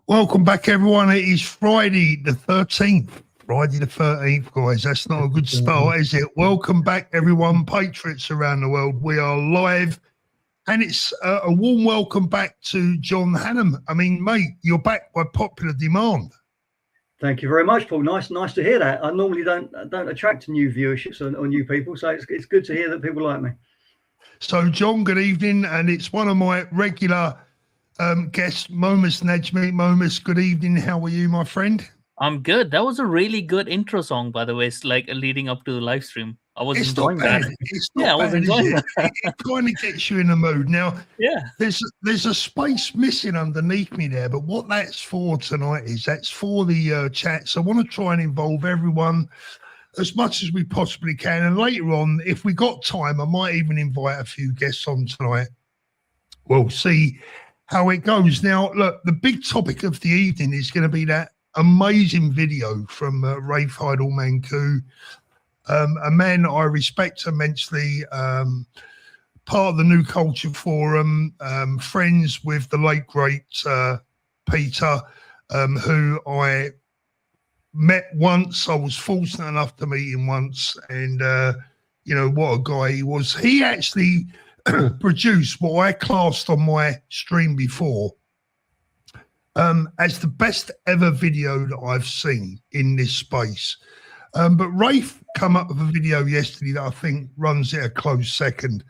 Welcome back, everyone. It is Friday the 13th. Friday the 13th, guys. That's not a good start, is it? Welcome back, everyone. Patriots around the world. We are live. And it's a warm welcome back to John Hannam. I mean, mate, you're back by popular demand. Thank you very much, Paul. Nice to hear that. I normally don't attract new viewerships or new people, so it's good to hear that people like me. So, John, good evening. And it's one of my regular guest, Momus Najmi. Momus, good evening. How are you, my friend? I'm good. That was a really good intro song, by the way. It's like leading up to the live stream. I was enjoying that. It's not bad, I was enjoying that. It kind of gets you in the mood. Now, there's a space missing underneath me there, but what that's for tonight is that's for the chat. So I want to try and involve everyone as much as we possibly can. And later on, if we got time, I might even invite a few guests on tonight. We'll see how it goes. Now, look, the big topic of the evening is going to be that amazing video from Rafe Heidelmann-Koo, a man I respect immensely, part of the New Culture Forum, friends with the late, great Peter, who I met once. I was fortunate enough to meet him once, and, you know, what a guy he was. He actually produced what I classed on my stream before as the best ever video that I've seen in this space. But Rafe come up with a video yesterday that I think runs it a close second.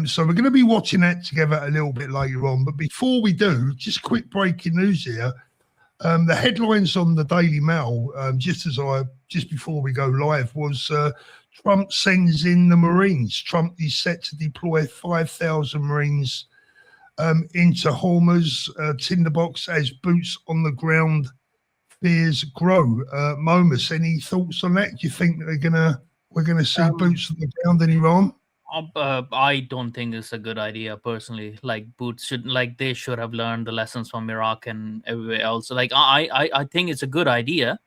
So we're going to be watching that together a little bit later on. But before we do, just quick breaking news here. The headlines on the Daily Mail, just before we go live, was Trump sends in the Marines. Trump is set to deploy 5,000 Marines into Hormuz tinderbox as boots on the ground fears grow. Momus, any thoughts on that? Do you think that we're gonna see boots on the ground in Iran? I don't think it's a good idea personally. Like they should have learned the lessons from Iraq and everywhere else. Like I think it's a good idea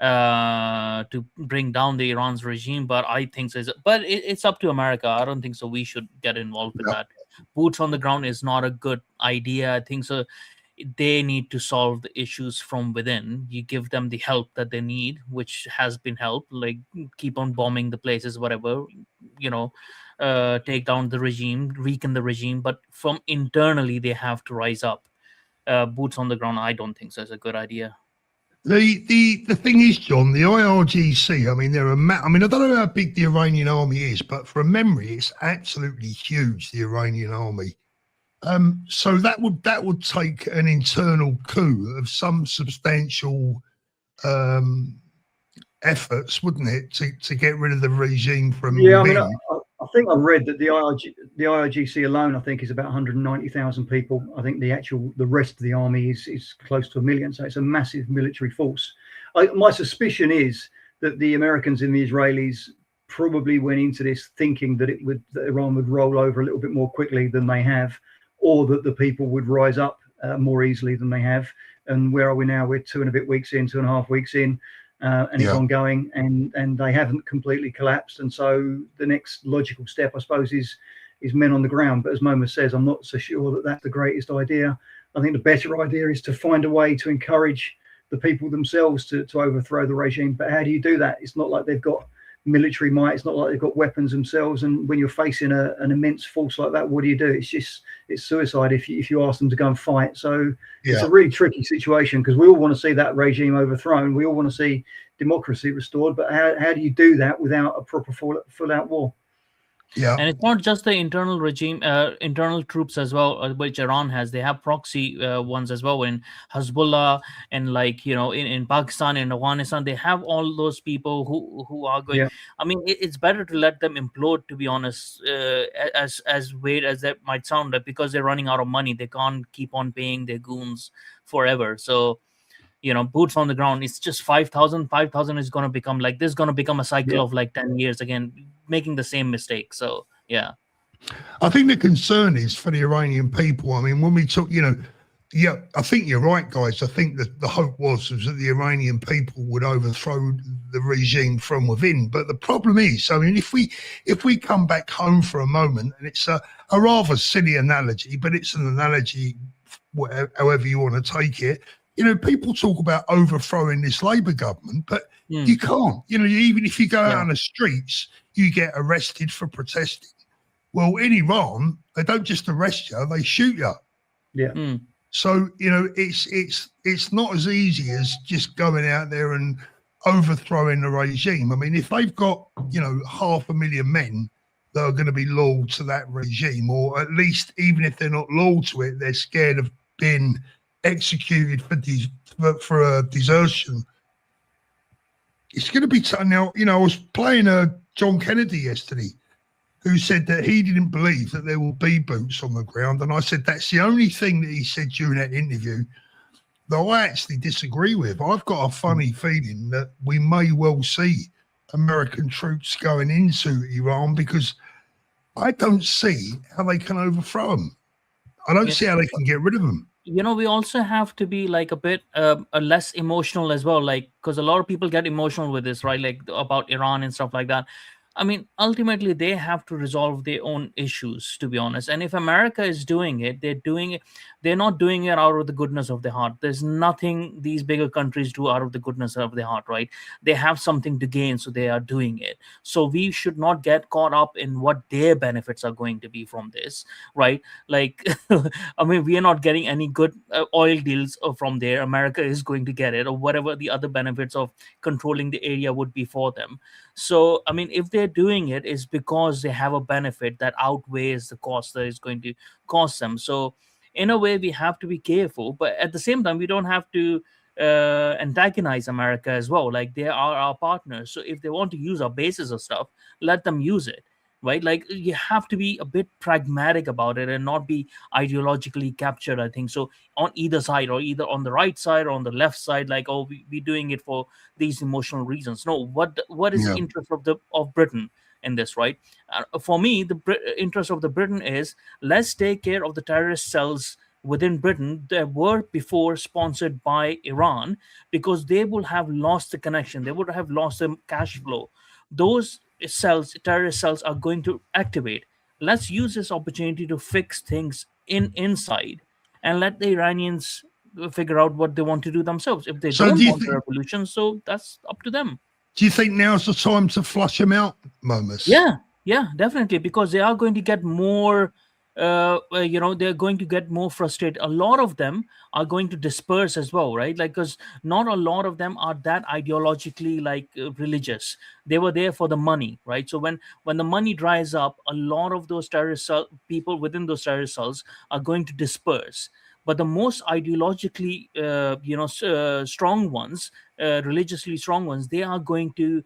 to bring down the Iran's regime, but I think so. But it's up to America. I don't think so. We should get involved with that. Boots on the ground is not a good idea. I think so. They need to solve the issues from within. You give them the help that they need, which has been helped, like keep on bombing the places, whatever, you know, take down the regime, weaken the regime. But from internally, they have to rise up. Boots on the ground, I don't think so. It's a good idea. The thing is, John, the IRGC, I mean, I don't know how big the Iranian army is, but from memory, it's absolutely huge, the Iranian army. So that would take an internal coup of some substantial efforts, wouldn't it, to get rid of the regime from within? I mean, I think I read that the IRGC alone, I think, is about 190,000 people. I think the rest of the army is close to 1 million. So it's a massive military force. My suspicion is that the Americans and the Israelis probably went into this thinking that Iran would roll over a little bit more quickly than they have, or that the people would rise up more easily than they have. And where are we now? We're 2.5 weeks in, and it's ongoing, and they haven't completely collapsed. And so the next logical step, I suppose, is men on the ground. But as Momus says, I'm not so sure that that's the greatest idea. I think the better idea is to find a way to encourage the people themselves to overthrow the regime. But how do you do that? It's not like they've got military might. It's not like they've got weapons themselves. And when you're facing an immense force like that, what do you do? It's suicide if you ask them to go and fight. So it's a really tricky situation, because we all want to see that regime overthrown. We all want to see democracy restored. But how do you do that without a proper full-out war? Yeah, and it's not just the internal regime, internal troops as well, which Iran has. They have proxy ones as well in Hezbollah, and like, you know, in Pakistan and Afghanistan, they have all those people who are going. I mean, it's better to let them implode, to be honest, as weird as that might sound, because they're running out of money. They can't keep on paying their goons forever. So, you know, boots on the ground, it's just 5,000 is going to become like this, going to become a cycle of like 10 years again, making the same mistake. So I think the concern is for the Iranian people. I mean, when we talk, you know, I think you're right, guys. I think that the hope was that the Iranian people would overthrow the regime from within. But the problem is, I mean, if we come back home for a moment, and it's a rather silly analogy, but it's an analogy, however you want to take it. people talk about overthrowing this Labour government, but you can't. Even if you go out on the streets, you get arrested for protesting. Well, in Iran, they don't just arrest you; they shoot you. Yeah. So it's not as easy as just going out there and overthrowing the regime. I mean, if they've got 500,000 men that are going to be loyal to that regime, or at least even if they're not loyal to it, they're scared of being executed for desertion. It's going to be now. I was playing John Kennedy yesterday, who said that he didn't believe that there will be boots on the ground, and I said that's the only thing that he said during that interview that I actually disagree with. I've got a funny feeling that we may well see American troops going into Iran, because I don't see how they can overthrow them. I don't see how they can get rid of them. We also have to be like a bit less emotional as well, like, because a lot of people get emotional with this, right? Like about Iran and stuff like that. I mean, ultimately, they have to resolve their own issues, to be honest. And if America is doing it, they're not doing it out of the goodness of their heart. There's nothing these bigger countries do out of the goodness of their heart, right? They have something to gain, so they are doing it. So we should not get caught up in what their benefits are going to be from this, right? Like, I mean, we are not getting any good oil deals from there. America is going to get it, or whatever the other benefits of controlling the area would be for them. So, I mean, if they're doing it, it's because they have a benefit that outweighs the cost that is going to cost them. So, in a way, we have to be careful, but at the same time, we don't have to antagonize America as well. Like, they are our partners. So, if they want to use our bases or stuff, let them use it, right? Like, you have to be a bit pragmatic about it and not be ideologically captured, I think. So, on either side, or either on the right side or on the left side, like, oh, we're doing it for these emotional reasons. No, what is the interest of Britain in this, right? For me, the interest of the Britain is, let's take care of the terrorist cells within Britain that were before sponsored by Iran, because they will have lost the connection. They would have lost the cash flow. Those terrorist cells are going to activate. Let's use this opportunity to fix things inside, and let the Iranians figure out what they want to do themselves. If they don't want a revolution, so that's up to them. Do you think now's the time to flush them out, Momus? Yeah, definitely, because they are going to get more, they're going to get more frustrated. A lot of them are going to disperse as well, right? Like, because not a lot of them are that ideologically religious. They were there for the money, right? So when the money dries up, a lot of those people within those terrorist cells are going to disperse. But the most ideologically, strong ones, religiously strong ones, they are going to,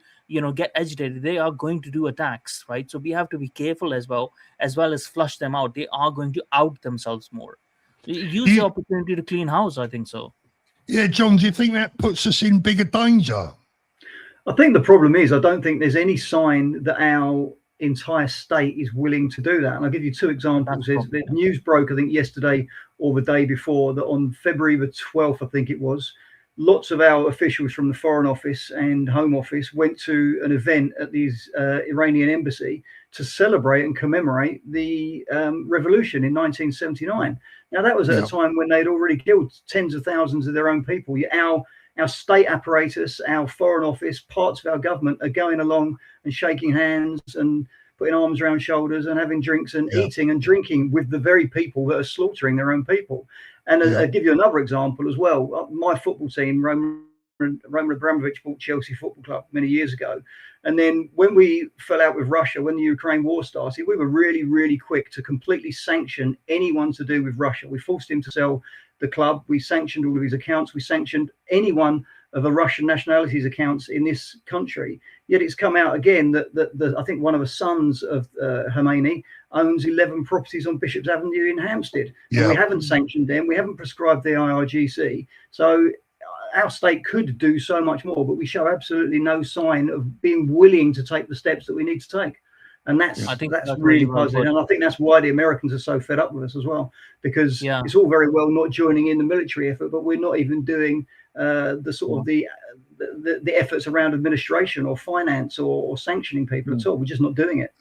get agitated. They are going to do attacks, right? So we have to be careful as well as flush them out. They are going to out themselves more. Use the opportunity to clean house, I think so. Yeah, John, do you think that puts us in bigger danger? I think the problem is, I don't think there's any sign that our entire state is willing to do that. And I'll give you two examples. The news broke, I think, yesterday or the day before, that on February the 12th, I think it was, lots of our officials from the Foreign Office and Home Office went to an event at the Iranian embassy to celebrate and commemorate the revolution in 1979. Now, that was at a time when they'd already killed tens of thousands of their own people. Our state apparatus, our Foreign Office, parts of our government are going along and shaking hands and putting arms around shoulders and having drinks and eating and drinking with the very people that are slaughtering their own people. And I'll give you another example as well. My football team, Roman Abramovich, bought Chelsea Football Club many years ago. And then when we fell out with Russia, when the Ukraine war started, we were really, really quick to completely sanction anyone to do with Russia. We forced him to sell the club. We sanctioned all of his accounts. We sanctioned anyone of a Russian nationality's accounts in this country. Yet it's come out again that I think one of the sons of Khomeini owns 11 properties on Bishop's Avenue in Hampstead. And we haven't sanctioned them. We haven't prescribed the IRGC. So our state could do so much more, but we show absolutely no sign of being willing to take the steps that we need to take. And that's really positive. And I think that's why the Americans are so fed up with us as well, because it's all very well not joining in the military effort, but we're not even doing the efforts around administration or finance or sanctioning people at all. We're just not doing it.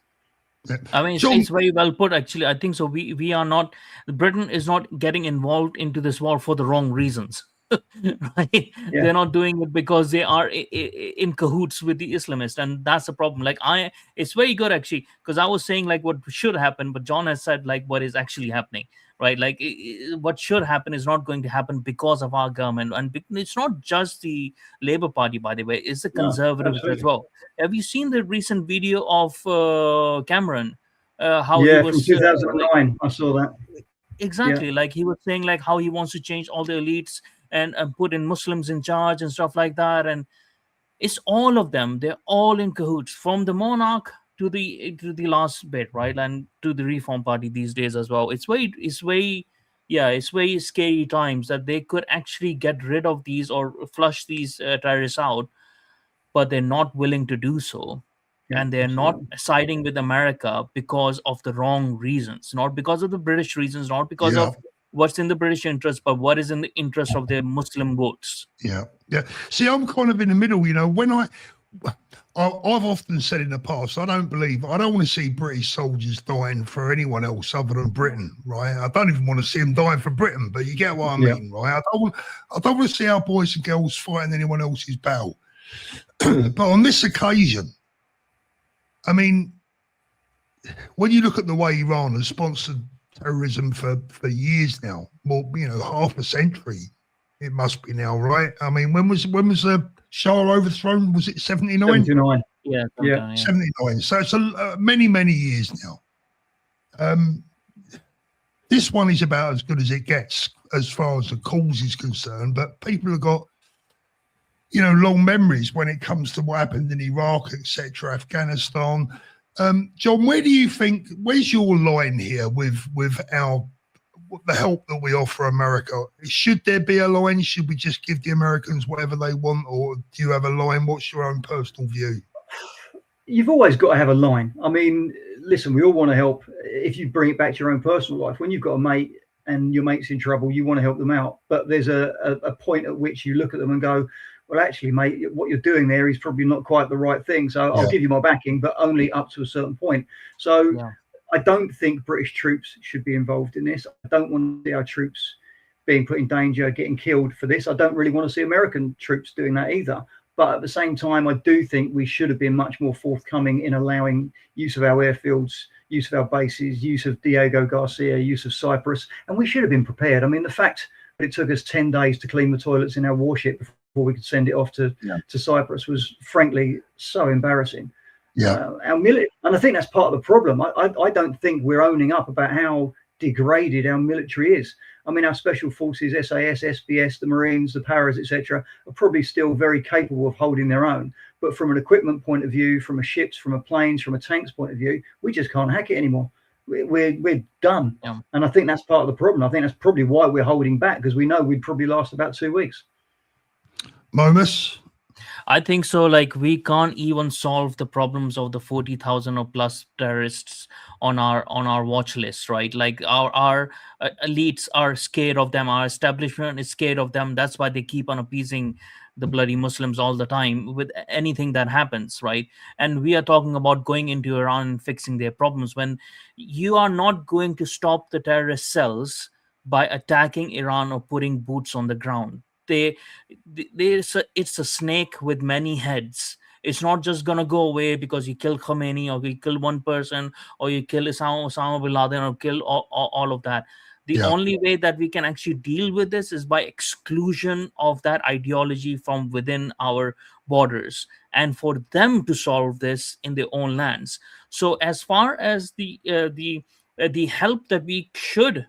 I mean, it's very well put, actually. I think so. We are not, Britain is not getting involved into this war for the wrong reasons. right? Yeah. They're not doing it because they are in cahoots with the Islamists, and that's the problem. Like it's very good actually, because I was saying like what should happen, but John has said like what is actually happening, right? Like what should happen is not going to happen because of our government, and it's not just the Labour Party, by the way, it's the Conservatives as well. Have you seen the recent video of Cameron? How he was from 2009. I saw that. Exactly, like he was saying like how he wants to change all the elites and put in Muslims in charge and stuff like that, and it's all of them. They're all in cahoots, from the monarch to the last bit, right, and to the Reform Party these days as well. It's very scary times that they could actually get rid of these or flush these terrorists out, but they're not willing to do so. Yeah, and they're not siding with America because of the wrong reasons, not because of the British reasons, not because of what's in the British interest, but what is in the interest of their Muslim votes. Yeah. See, I'm kind of in the middle, when I've often said in the past, I don't want to see British soldiers dying for anyone else other than Britain, right? I don't even want to see them dying for Britain, but you get what I mean, right? I don't want to see our boys and girls fighting anyone else's battle. But on this occasion, I mean, when you look at the way Iran has sponsored terrorism for years now, more, half a century, it must be now, right? I mean, when was the Shah overthrown? Was it 79? 79. Yeah. 79. So it's many, many years now. This one is about as good as it gets as far as the cause is concerned, but people have got, long memories when it comes to what happened in Iraq, etc., Afghanistan. John, where's your line here with the help that we offer America? Should there be a line? Should we just give the Americans whatever they want, or do you have a line? What's your own personal view? You've always got to have a line. I mean, listen, we all want to help. If you bring it back to your own personal life, when you've got a mate and your mate's in trouble, you want to help them out. But there's a point at which you look at them and go, well, actually, mate, what you're doing there is probably not quite the right thing. So I'll give you my backing, but only up to a certain point. So I don't think British troops should be involved in this. I don't want to see our troops being put in danger, getting killed for this. I don't really want to see American troops doing that either. But at the same time, I do think we should have been much more forthcoming in allowing use of our airfields, use of our bases, use of Diego Garcia, use of Cyprus. And we should have been prepared. I mean, the fact that it took us 10 days to clean the toilets in our warship before we could send it off to Cyprus was frankly so embarrassing. And I think that's part of the problem. I don't think we're owning up about how degraded our military is. I mean, our special forces, SAS, SBS, the Marines, the Paras, etc., are probably still very capable of holding their own. But from an equipment point of view, from a ships, from a planes, from a tanks point of view, we just can't hack it anymore. We're done. And I think that's part of the problem. I think that's probably why we're holding back, because we know we'd probably last about 2 weeks. Momus? I think so. Like, we can't even solve the problems of the 40,000 or plus terrorists on our watch list, right? Like, our elites are scared of them. Our establishment is scared of them. That's why they keep on appeasing the bloody Muslims all the time with anything that happens, right? And we are talking about going into Iran and fixing their problems, when you are not going to stop the terrorist cells by attacking Iran or putting boots on the ground. It's a snake with many heads. It's not just gonna go away because you kill Khomeini or you kill one person or you kill Osama bin Laden or kill all of that. The only way that we can actually deal with this is by exclusion of that ideology from within our borders, and for them to solve this in their own lands. So as far as the help that we should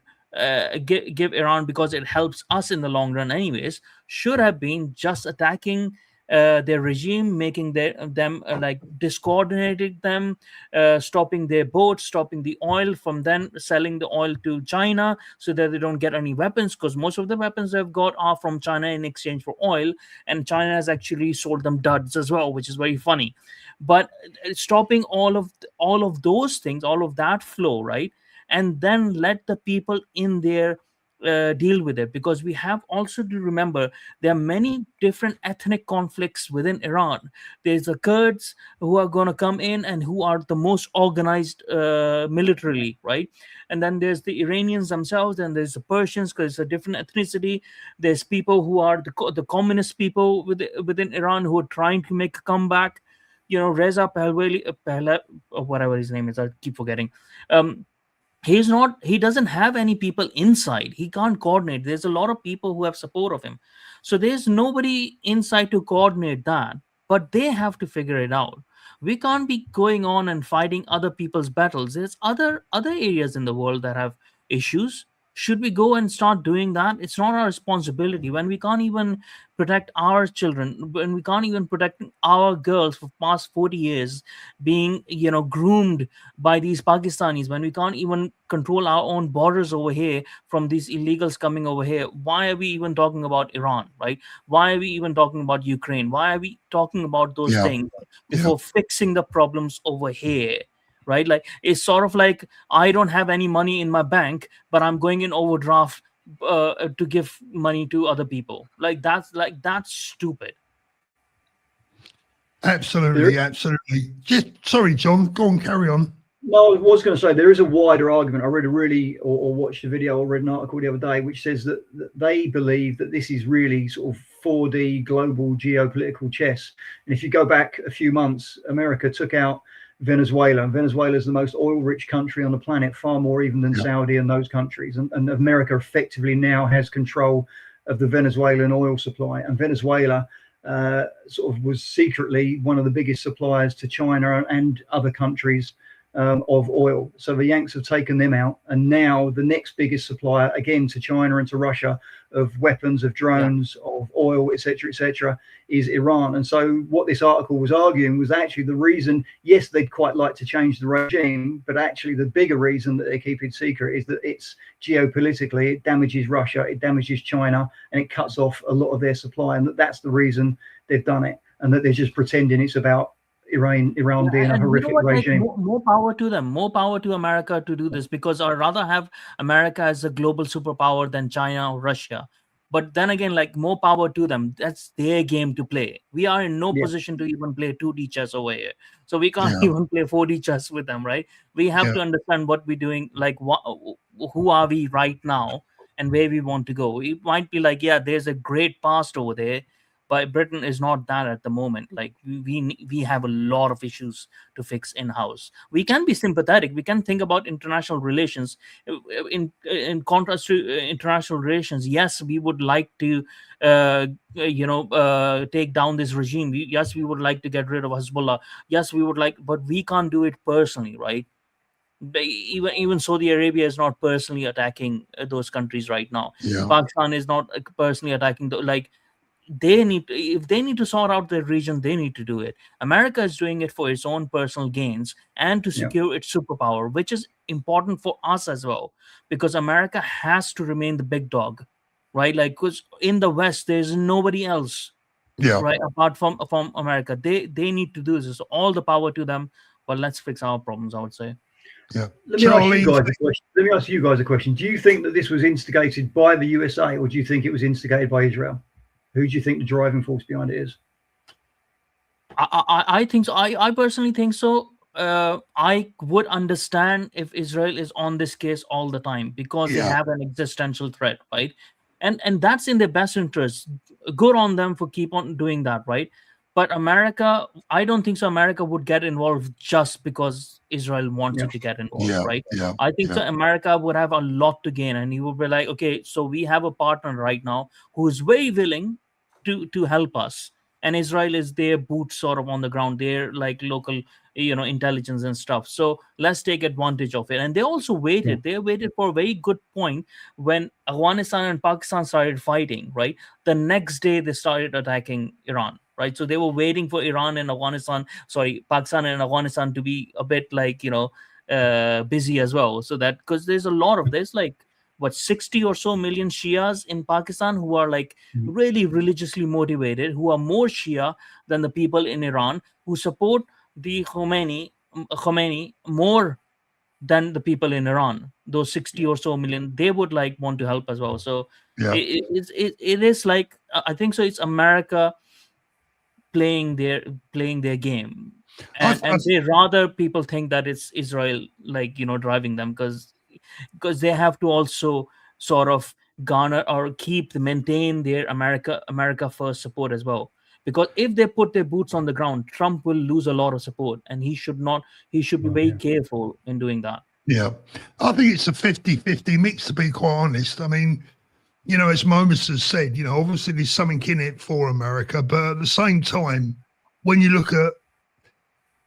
give Iran, because it helps us in the long run anyways, should have been just attacking their regime, making them like discoordinating them, stopping their boats, stopping the oil from then selling the oil to China so that they don't get any weapons, because most of the weapons they've got are from China in exchange for oil, and China has actually sold them duds as well, which is very funny. But stopping all of those things, all of that flow, right? And then let the people in there deal with it, because we have also to remember there are many different ethnic conflicts within Iran. There's the Kurds who are going to come in and who are the most organized militarily, right? And then there's the Iranians themselves, and there's the Persians, because it's a different ethnicity. There's people who are the communist people within Iran who are trying to make a comeback. Reza Pahlavi, or whatever his name is, I keep forgetting. He doesn't have any people inside. He can't coordinate. There's a lot of people who have support of him, so there's nobody inside to coordinate that. But they have to figure it out. We can't be going on and fighting other people's battles. There's other areas in the world that have issues. Should we go and start doing that? It's not our responsibility when we can't even protect our children, when we can't even protect our girls for past 40 years being groomed by these Pakistanis, when we can't even control our own borders over here from these illegals coming over here. Why are we even talking about Iran, right? Why are we even talking about Ukraine? Why are we talking about those things before fixing the problems over here? Right? Like, it's sort of like, I don't have any money in my bank, but I'm going in overdraft to give money to other people. That's stupid. Absolutely. Just sorry, John. Go on, carry on. No, I was going to say there is a wider argument. I read or watched a video or read an article the other day which says that they believe that this is really sort of 4D global geopolitical chess. And if you go back a few months, America took out Venezuela, and Venezuela is the most oil-rich country on the planet, far more even than Saudi and those countries. And America effectively now has control of the Venezuelan oil supply. And Venezuela sort of was secretly one of the biggest suppliers to China and other countries of oil. So the Yanks have taken them out, and now the next biggest supplier again to China and to Russia of weapons, of drones, of oil, etc., is Iran. And so what this article was arguing was actually the reason, yes, they'd quite like to change the regime, but actually the bigger reason that they keep it secret is that it's geopolitically, it damages Russia, it damages China, and it cuts off a lot of their supply, and that's the reason they've done it, and that they're just pretending it's about Iran being a horrific regime. More power to them, more power to America to do this, because I'd rather have America as a global superpower than China or Russia. But then again, more power to them. That's their game to play. We are in no position to even play 2D chess over here, so we can't even play 4D chess with them, right? We have to understand what we're doing, who are we right now and where we want to go. It might be there's a great past over there, but Britain is not that at the moment. We have a lot of issues to fix in-house. We can be sympathetic. We can think about international relations. In contrast to international relations, yes, we would like to take down this regime. Yes, we would like to get rid of Hezbollah. Yes, we would like, but we can't do it personally, right? Even Saudi Arabia is not personally attacking those countries right now. Pakistan is not personally attacking if they need to sort out their region, they need to do it. America is doing it for its own personal gains and to secure its superpower, which is important for us as well, because America has to remain the big dog, right? Because in the West, there's nobody else, right, apart from America. They need to do this. So all the power to them, but let's fix our problems, I would say. Yeah. Let me ask you guys a question. Do you think that this was instigated by the USA, or do you think it was instigated by Israel? Who do you think the driving force behind it is? I think so. I personally think so. I would understand if Israel is on this case all the time, because they have an existential threat, right? And that's in their best interest. Good on them for keep on doing that, right? But America, I don't think so. America would get involved just because Israel wants it to get involved, right? I think so. America would have a lot to gain, and he would be like, okay, so we have a partner right now who is very willing to help us, and Israel is their boots sort of on the ground, their local intelligence and stuff. So let's take advantage of it. And they also waited. They waited for a very good point when Afghanistan and Pakistan started fighting, right? The next day they started attacking Iran, right? So they were waiting for Pakistan and Afghanistan to be a bit busy as well, so that, because there's a lot of this 60 or so million Shias in Pakistan who are really religiously motivated, who are more Shia than the people in Iran, who support the Khomeini more than the people in Iran. Those 60 or so million, they would like want to help as well. So it is like, I think so. It's America playing their game, and they rather people think that it's Israel, like, driving them, because they have to also sort of garner or maintain their America first support as well. Because if they put their boots on the ground, Trump will lose a lot of support, and he should be very careful in doing that. Yeah, I think it's a 50-50 mix, to be quite honest. I mean, as Momus has said, obviously there's something in it for America, but at the same time, when you look at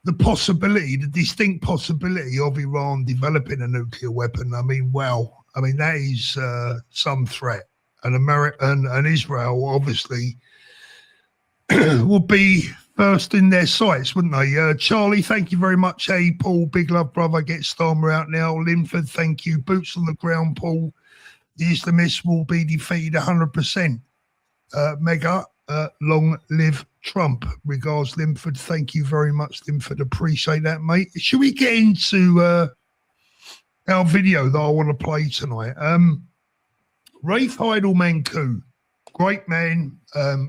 the distinct possibility of Iran developing a nuclear weapon, I mean, wow, that is some threat. And America and Israel obviously would be first in their sights, wouldn't they? Charlie, thank you very much. Hey, Paul, big love, brother. Get Starmer out now. Linford, thank you. Boots on the ground, Paul. The Islamists will be defeated 100%. Mega, long live Trump. Regards, Linford. Thank you very much, Linford. Appreciate that, mate. Should we get into our video that I want to play tonight? Rafe Heidelman-Koo, great man,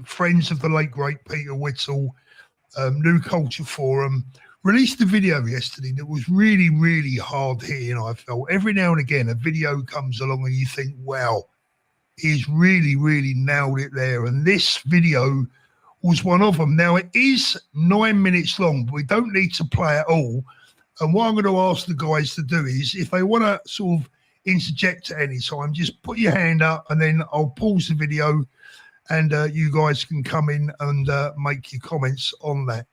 friends of the late, great Peter Whittle, New Culture Forum, released a video yesterday that was really, really hard hitting. I felt every now and again a video comes along and you think, wow, he's really, really nailed it there. And this video was one of them. Now, it is 9 minutes long, but we don't need to play it all. And what I'm going to ask the guys to do is, if they want to sort of interject at any time, just put your hand up and then I'll pause the video and you guys can come in and make your comments on that.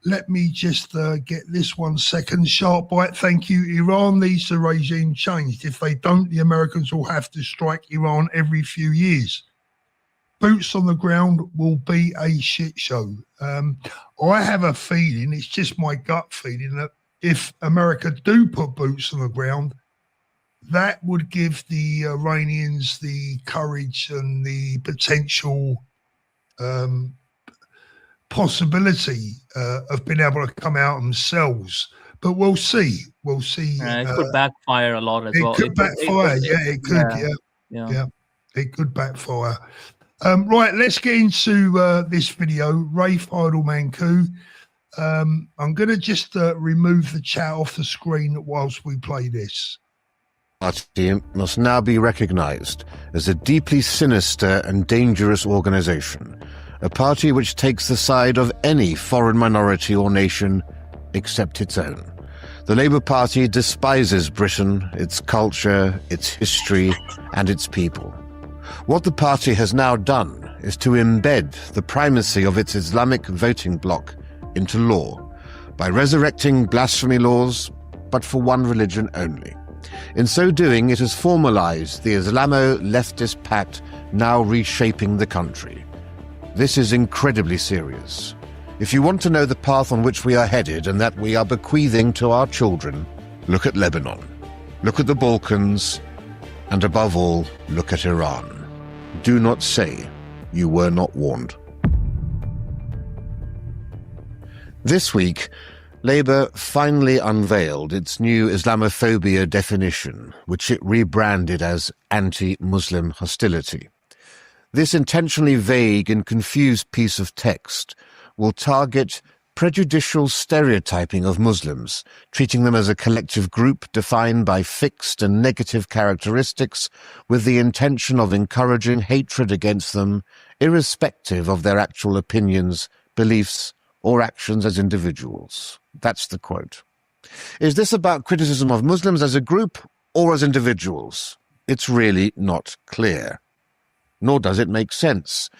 Let me just get this 1 second. Sharp Bite, thank you. Iran needs the regime changed. If they don't, the Americans will have to strike Iran every few years. Boots on the ground will be a shit show. I have a feeling, it's just my gut feeling, that if America do put boots on the ground, that would give the Iranians the courage and the potential possibility of being able to come out themselves. But we'll see. We'll see. It could backfire a lot as well. It could backfire. It could. Yeah. It could backfire. Right, let's get into this video. Rafe Heidelman-Koo. I'm going to just remove the chat off the screen whilst we play this. Party must now be recognized as a deeply sinister and dangerous organization, a party which takes the side of any foreign minority or nation except its own. The Labour Party despises Britain, its culture, its history, and its people. What the party has now done is to embed the primacy of its Islamic voting bloc into law by resurrecting blasphemy laws, but for one religion only. In so doing, it has formalized the Islamo-leftist pact now reshaping the country. This is incredibly serious. If you want to know the path on which we are headed and that we are bequeathing to our children, look at Lebanon, look at the Balkans, and above all, look at Iran. Do not say you were not warned. This week, Labour finally unveiled its new Islamophobia definition, which it rebranded as anti-Muslim hostility. This intentionally vague and confused piece of text will target prejudicial stereotyping of Muslims, treating them as a collective group defined by fixed and negative characteristics with the intention of encouraging hatred against them, irrespective of their actual opinions, beliefs, or actions as individuals. That's the quote. Is this about criticism of Muslims as a group or as individuals? It's really not clear. Nor does it make sense.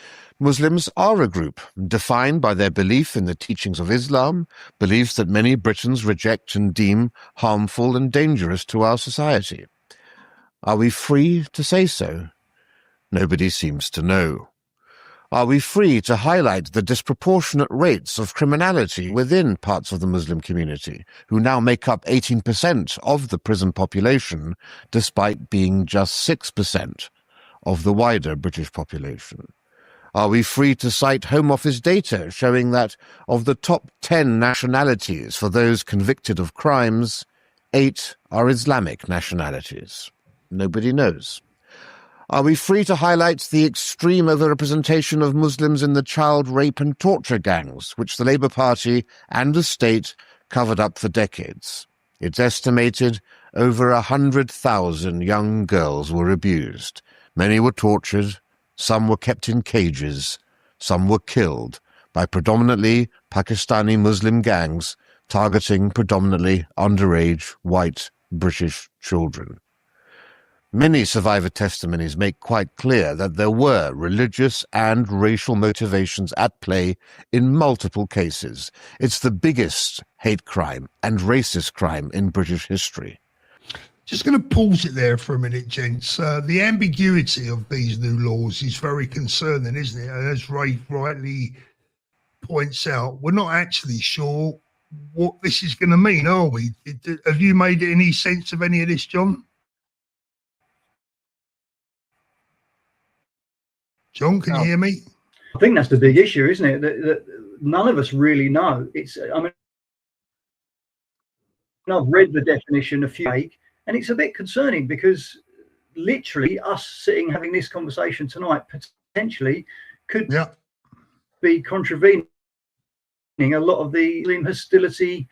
Muslims are a group defined by their belief in the teachings of Islam, beliefs that many Britons reject and deem harmful and dangerous to our society. Are we free to say so? Nobody seems to know. Are we free to highlight the disproportionate rates of criminality within parts of the Muslim community, who now make up 18% of the prison population, despite being just 6% of the wider British population? Are we free to cite Home Office data showing that of the top 10 nationalities for those convicted of crimes, 8 are Islamic nationalities. Nobody knows. Are we free to highlight the extreme overrepresentation of Muslims in the child rape and torture gangs, which the Labour Party and the state covered up for decades? It's estimated over 100,000 young girls were abused. Many were tortured, some were kept in cages, some were killed by predominantly Pakistani Muslim gangs targeting predominantly underage white British children. Many survivor testimonies make quite clear that there were religious and racial motivations at play in multiple cases. It's the biggest hate crime and racist crime in British history. Just going to pause it there for a minute, gents. The ambiguity of these new laws is very concerning, isn't it? And as Ray rightly points out, we're not actually sure what this is going to mean, are we? Have you made any sense of any of this, John? John, can you hear me? I think that's the big issue, isn't it? That none of us really know. I've read the definition of fake, and it's a bit concerning because literally us sitting having this conversation tonight potentially could be contravening a lot of the hostility.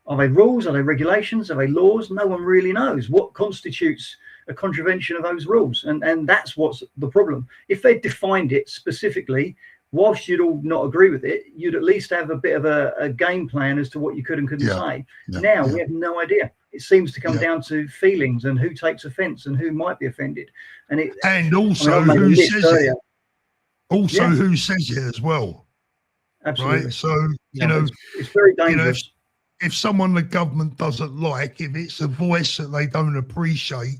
Are they rules? Are they regulations? Are they laws? No one really knows what constitutes a contravention of those rules, and that's what's the problem. If they defined it specifically, whilst you'd all not agree with it, you'd at least have a bit of a game plan as to what you could and couldn't say. Now we have no idea. It seems to come down to feelings and who takes offence and who might be offended, and also who says it. Also, who says it as well. Absolutely. Right? So it's very dangerous. If someone the government doesn't like, if it's a voice that they don't appreciate,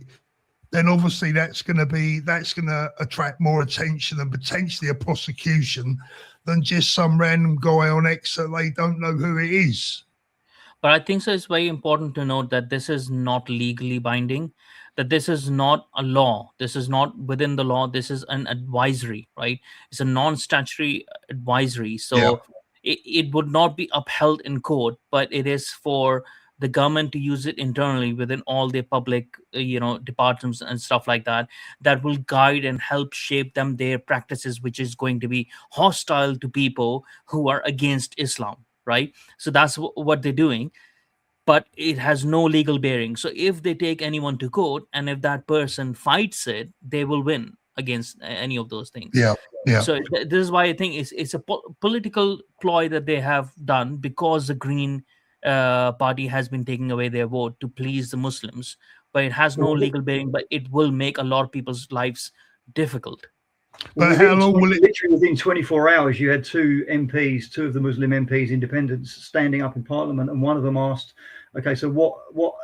then obviously that's going to attract more attention and potentially a prosecution than just some random guy on X that they don't know who it is. But I think so it's very important to note that this is not legally binding, that this is not a law. This is not within the law. This is an advisory, right? It's a non-statutory advisory. So it would not be upheld in court, but it is for the government to use it internally within all their public, departments and stuff like that, that will guide and help shape them their practices, which is going to be hostile to people who are against Islam, right? So that's what they're doing, but it has no legal bearing. So if they take anyone to court and if that person fights it, they will win against any of those things. So this is why I think it's a political ploy that they have done, because the Green party has been taking away their vote to please the Muslims, but it has no legal bearing, but it will make a lot of people's lives difficult. But how long will it? Literally within 24 hours, you had two of the Muslim MPs, independents, standing up in Parliament, and one of them asked, okay, so what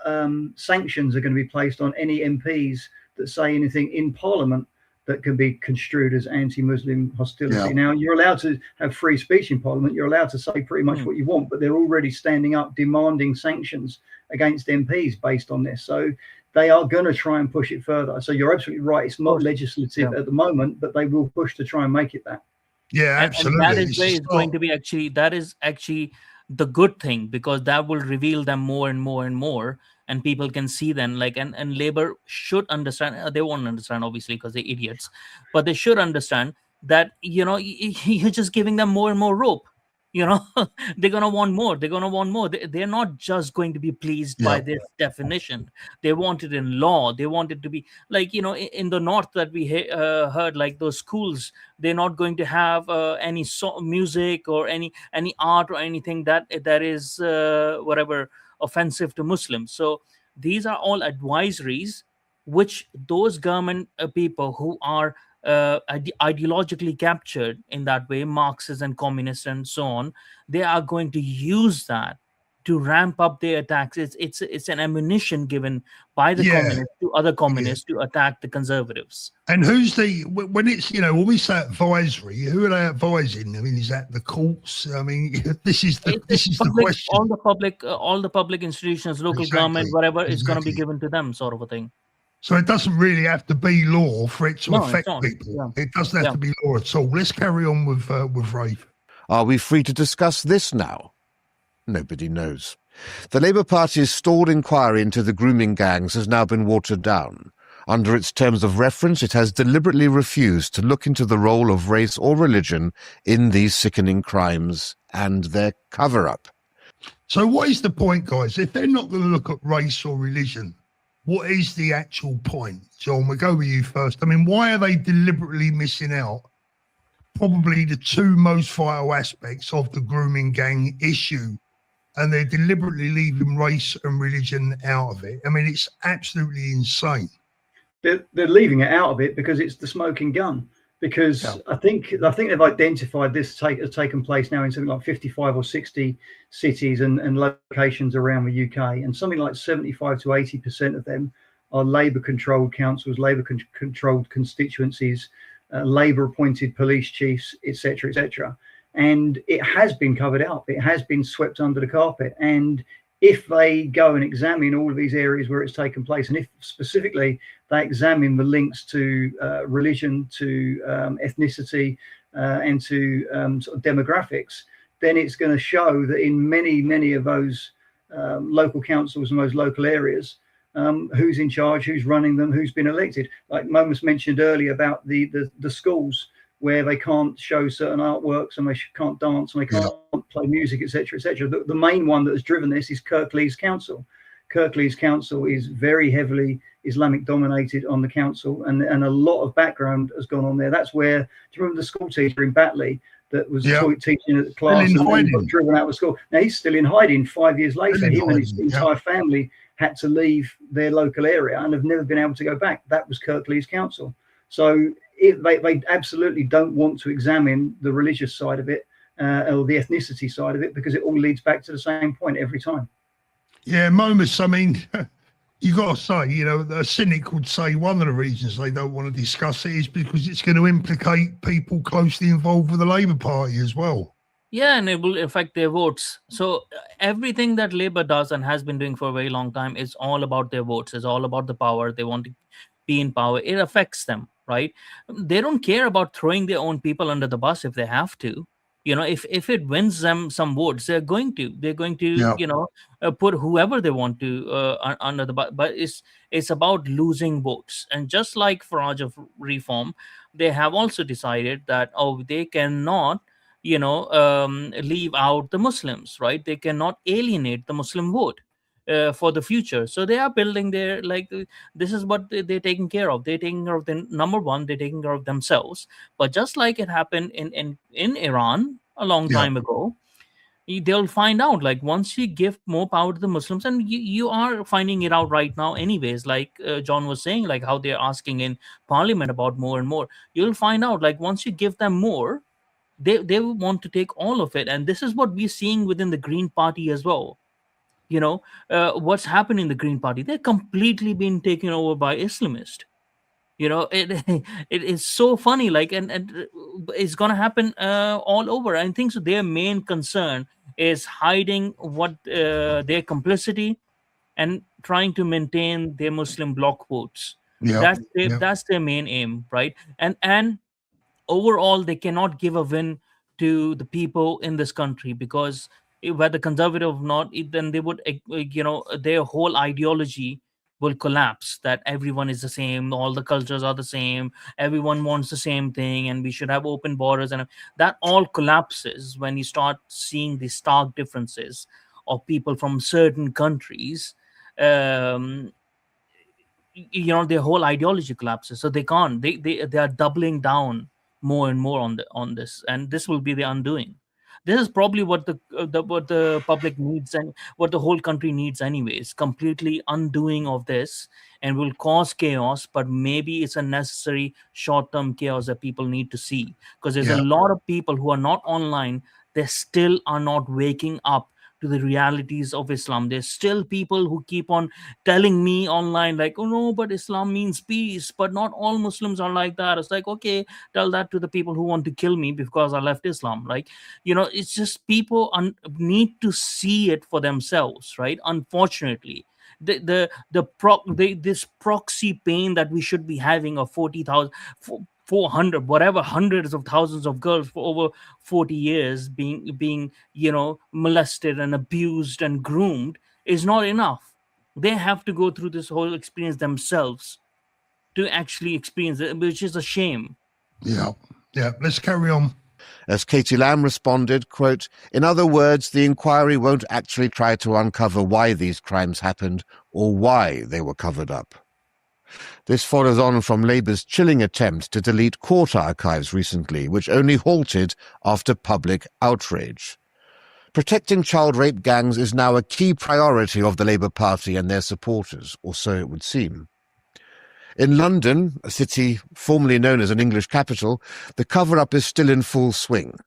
sanctions are going to be placed on any MPs that say anything in Parliament that can be construed as anti-Muslim hostility? Now, you're allowed to have free speech in Parliament. You're allowed to say pretty much what you want, but they're already standing up demanding sanctions against MPs based on this. So they are going to try and push it further. So you're absolutely right. It's not legislative at the moment, but they will push to try and make it that. Yeah, absolutely. And that is where it's going to be that is actually the good thing, because that will reveal them more and more and more. And people can see then, and Labour should understand. They won't understand, obviously, because they're idiots, but they should understand that, you're just giving them more and more rope. They're going to want more. They're going to want more. They're not just going to be pleased by this definition. They want it in law. They want it to be in the north that we heard, like those schools, they're not going to have any music or any art or anything that is whatever offensive to Muslims. So these are all advisories which those government people who are ideologically captured in that way, Marxists and communists and so on, they are going to use that to ramp up their attacks. It's an ammunition given by the communists to other communists to attack the conservatives. And who's when it's when we say advisory, who are they advising? I mean, is that the courts? I mean, this is the question. All the public institutions, local government, whatever, is going to be given to them, sort of a thing. So it doesn't really have to be law for it to affect people. It doesn't have to be law at all. Let's carry on with Rafe. Are we free to discuss this now? Nobody knows. The Labour Party's stalled inquiry into the grooming gangs has now been watered down. Under its terms of reference, it has deliberately refused to look into the role of race or religion in these sickening crimes and their cover-up. So what is the point, guys? If they're not going to look at race or religion, what is the actual point? John, we'll go with you first. I mean, why are they deliberately missing out probably the two most vital aspects of the grooming gang issue, and they're deliberately leaving race and religion out of it? I mean, it's absolutely insane. They're leaving it out of it because it's the smoking gun. Because I think they've identified this has taken place now in something like 55 or 60 cities and locations around the UK, and something like 75 to 80% of them are Labour-controlled councils, Labour-controlled constituencies, Labour-appointed police chiefs, etc., etc. And it has been covered up. It has been swept under the carpet. And if they go and examine all of these areas where it's taken place, and if specifically they examine the links to religion, to ethnicity, and to sort of demographics, then it's going to show that in many of those local councils and those local areas, who's in charge, who's running them, who's been elected. Like Momus mentioned earlier about the schools where they can't show certain artworks and they can't dance and they can't play music, etc., etc. The main one that has driven this is Kirklees Council. Kirklees Council is very heavily Islamic dominated on the council, and a lot of background has gone on there. That's where, do you remember the school teacher in Batley that was teaching at the class and then got driven out of school? Now he's still in hiding 5 years later. Him and his entire family had to leave their local area and have never been able to go back. That was Kirklees Council. So they absolutely don't want to examine the religious side of it or the ethnicity side of it, because it all leads back to the same point every time. Yeah, Momus, I mean, you got to say, you know, a cynic would say one of the reasons they don't want to discuss it is because it's going to implicate people closely involved with the Labour Party as well. Yeah, and it will affect their votes. So everything that Labour does and has been doing for a very long time is all about their votes. It's all about the power. They want to be in power. It affects them, right? They don't care about throwing their own people under the bus if they have to. You know, if it wins them some votes, they're going to you know, put whoever they want to under the bus. But it's about losing votes. And just like Farage of Reform, they have also decided that they cannot, you know, leave out the Muslims, right? They cannot alienate the Muslim vote for the future. So they are building their, like, this is what they're taking care of. They're taking care of the number one, they're taking care of themselves. But just like it happened in Iran a long time ago, they'll find out, like, once you give more power to the Muslims, and you are finding it out right now anyways, like John was saying, like how they're asking in parliament about more and more, you'll find out, like, once you give them more, they want to take all of it. And this is what we're seeing within the Green Party as well. You know, what's happened in the Green Party, they're completely been taken over by Islamist. You know, it is so funny, like, and it's gonna happen all over. I think so. Their main concern is hiding what their complicity and trying to maintain their Muslim bloc votes. That's their main aim, right? And overall, they cannot give a win to the people in this country, because whether conservative or not, then they would, you know, their whole ideology will collapse, that everyone is the same, all the cultures are the same, everyone wants the same thing, and we should have open borders, and that all collapses when you start seeing the stark differences of people from certain countries. You know, their whole ideology collapses, so they can't, they are doubling down more and more on this, and this will be the undoing. This is probably what the public needs, and what the whole country needs anyways, completely undoing of this, and will cause chaos, but maybe it's a necessary short-term chaos that people need to see, because there's a lot of people who are not online, they still are not waking up to the realities of Islam. There's still people who keep on telling me online, like, oh no, but Islam means peace, but not all Muslims are like that. It's like, okay, tell that to the people who want to kill me because I left Islam. Like, you know, it's just people need to see it for themselves, right? Unfortunately, this proxy pain that we should be having of 40,000, 400, whatever, hundreds of thousands of girls for over 40 years being molested and abused and groomed is not enough. They have to go through this whole experience themselves to actually experience it, which is a shame. Yeah. Let's carry on. As Katie Lamb responded, quote, "In other words, the inquiry won't actually try to uncover why these crimes happened or why they were covered up." This follows on from Labour's chilling attempt to delete court archives recently, which only halted after public outrage. Protecting child rape gangs is now a key priority of the Labour Party and their supporters, or so it would seem. In London, a city formerly known as an English capital, the cover-up is still in full swing.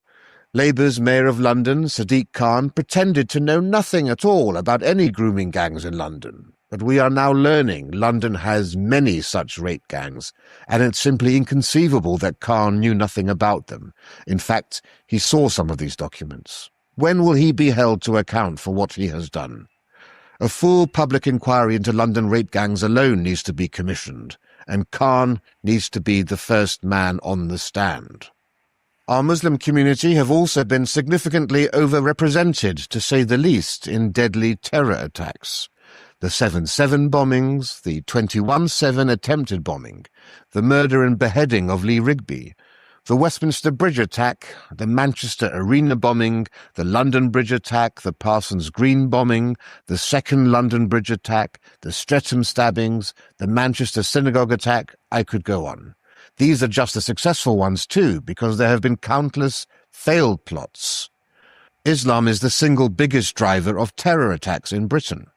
Labour's Mayor of London, Sadiq Khan, pretended to know nothing at all about any grooming gangs in London. But we are now learning London has many such rape gangs, and it's simply inconceivable that Khan knew nothing about them. In fact, he saw some of these documents. When will he be held to account for what he has done? A full public inquiry into London rape gangs alone needs to be commissioned, and Khan needs to be the first man on the stand. Our Muslim community have also been significantly overrepresented, to say the least, in deadly terror attacks. The 7/7 bombings, the 21/7 attempted bombing, the murder and beheading of Lee Rigby, the Westminster Bridge attack, the Manchester Arena bombing, the London Bridge attack, the Parsons Green bombing, the second London Bridge attack, the Streatham stabbings, the Manchester Synagogue attack, I could go on. These are just the successful ones too, because there have been countless failed plots. Islam is the single biggest driver of terror attacks in Britain.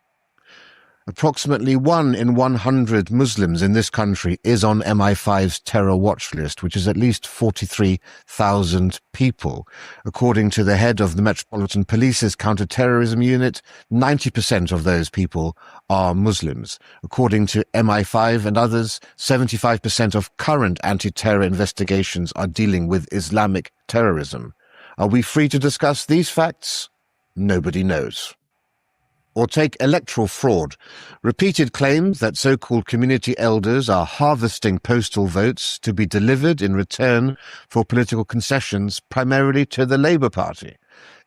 Approximately 1 in 100 Muslims in this country is on MI5's terror watch list, which is at least 43,000 people. According to the head of the Metropolitan Police's counter-terrorism unit, 90% of those people are Muslims. According to MI5 and others, 75% of current anti-terror investigations are dealing with Islamic terrorism. Are we free to discuss these facts? Nobody knows. Or take electoral fraud. Repeated claims that so-called community elders are harvesting postal votes to be delivered in return for political concessions, primarily to the Labour Party.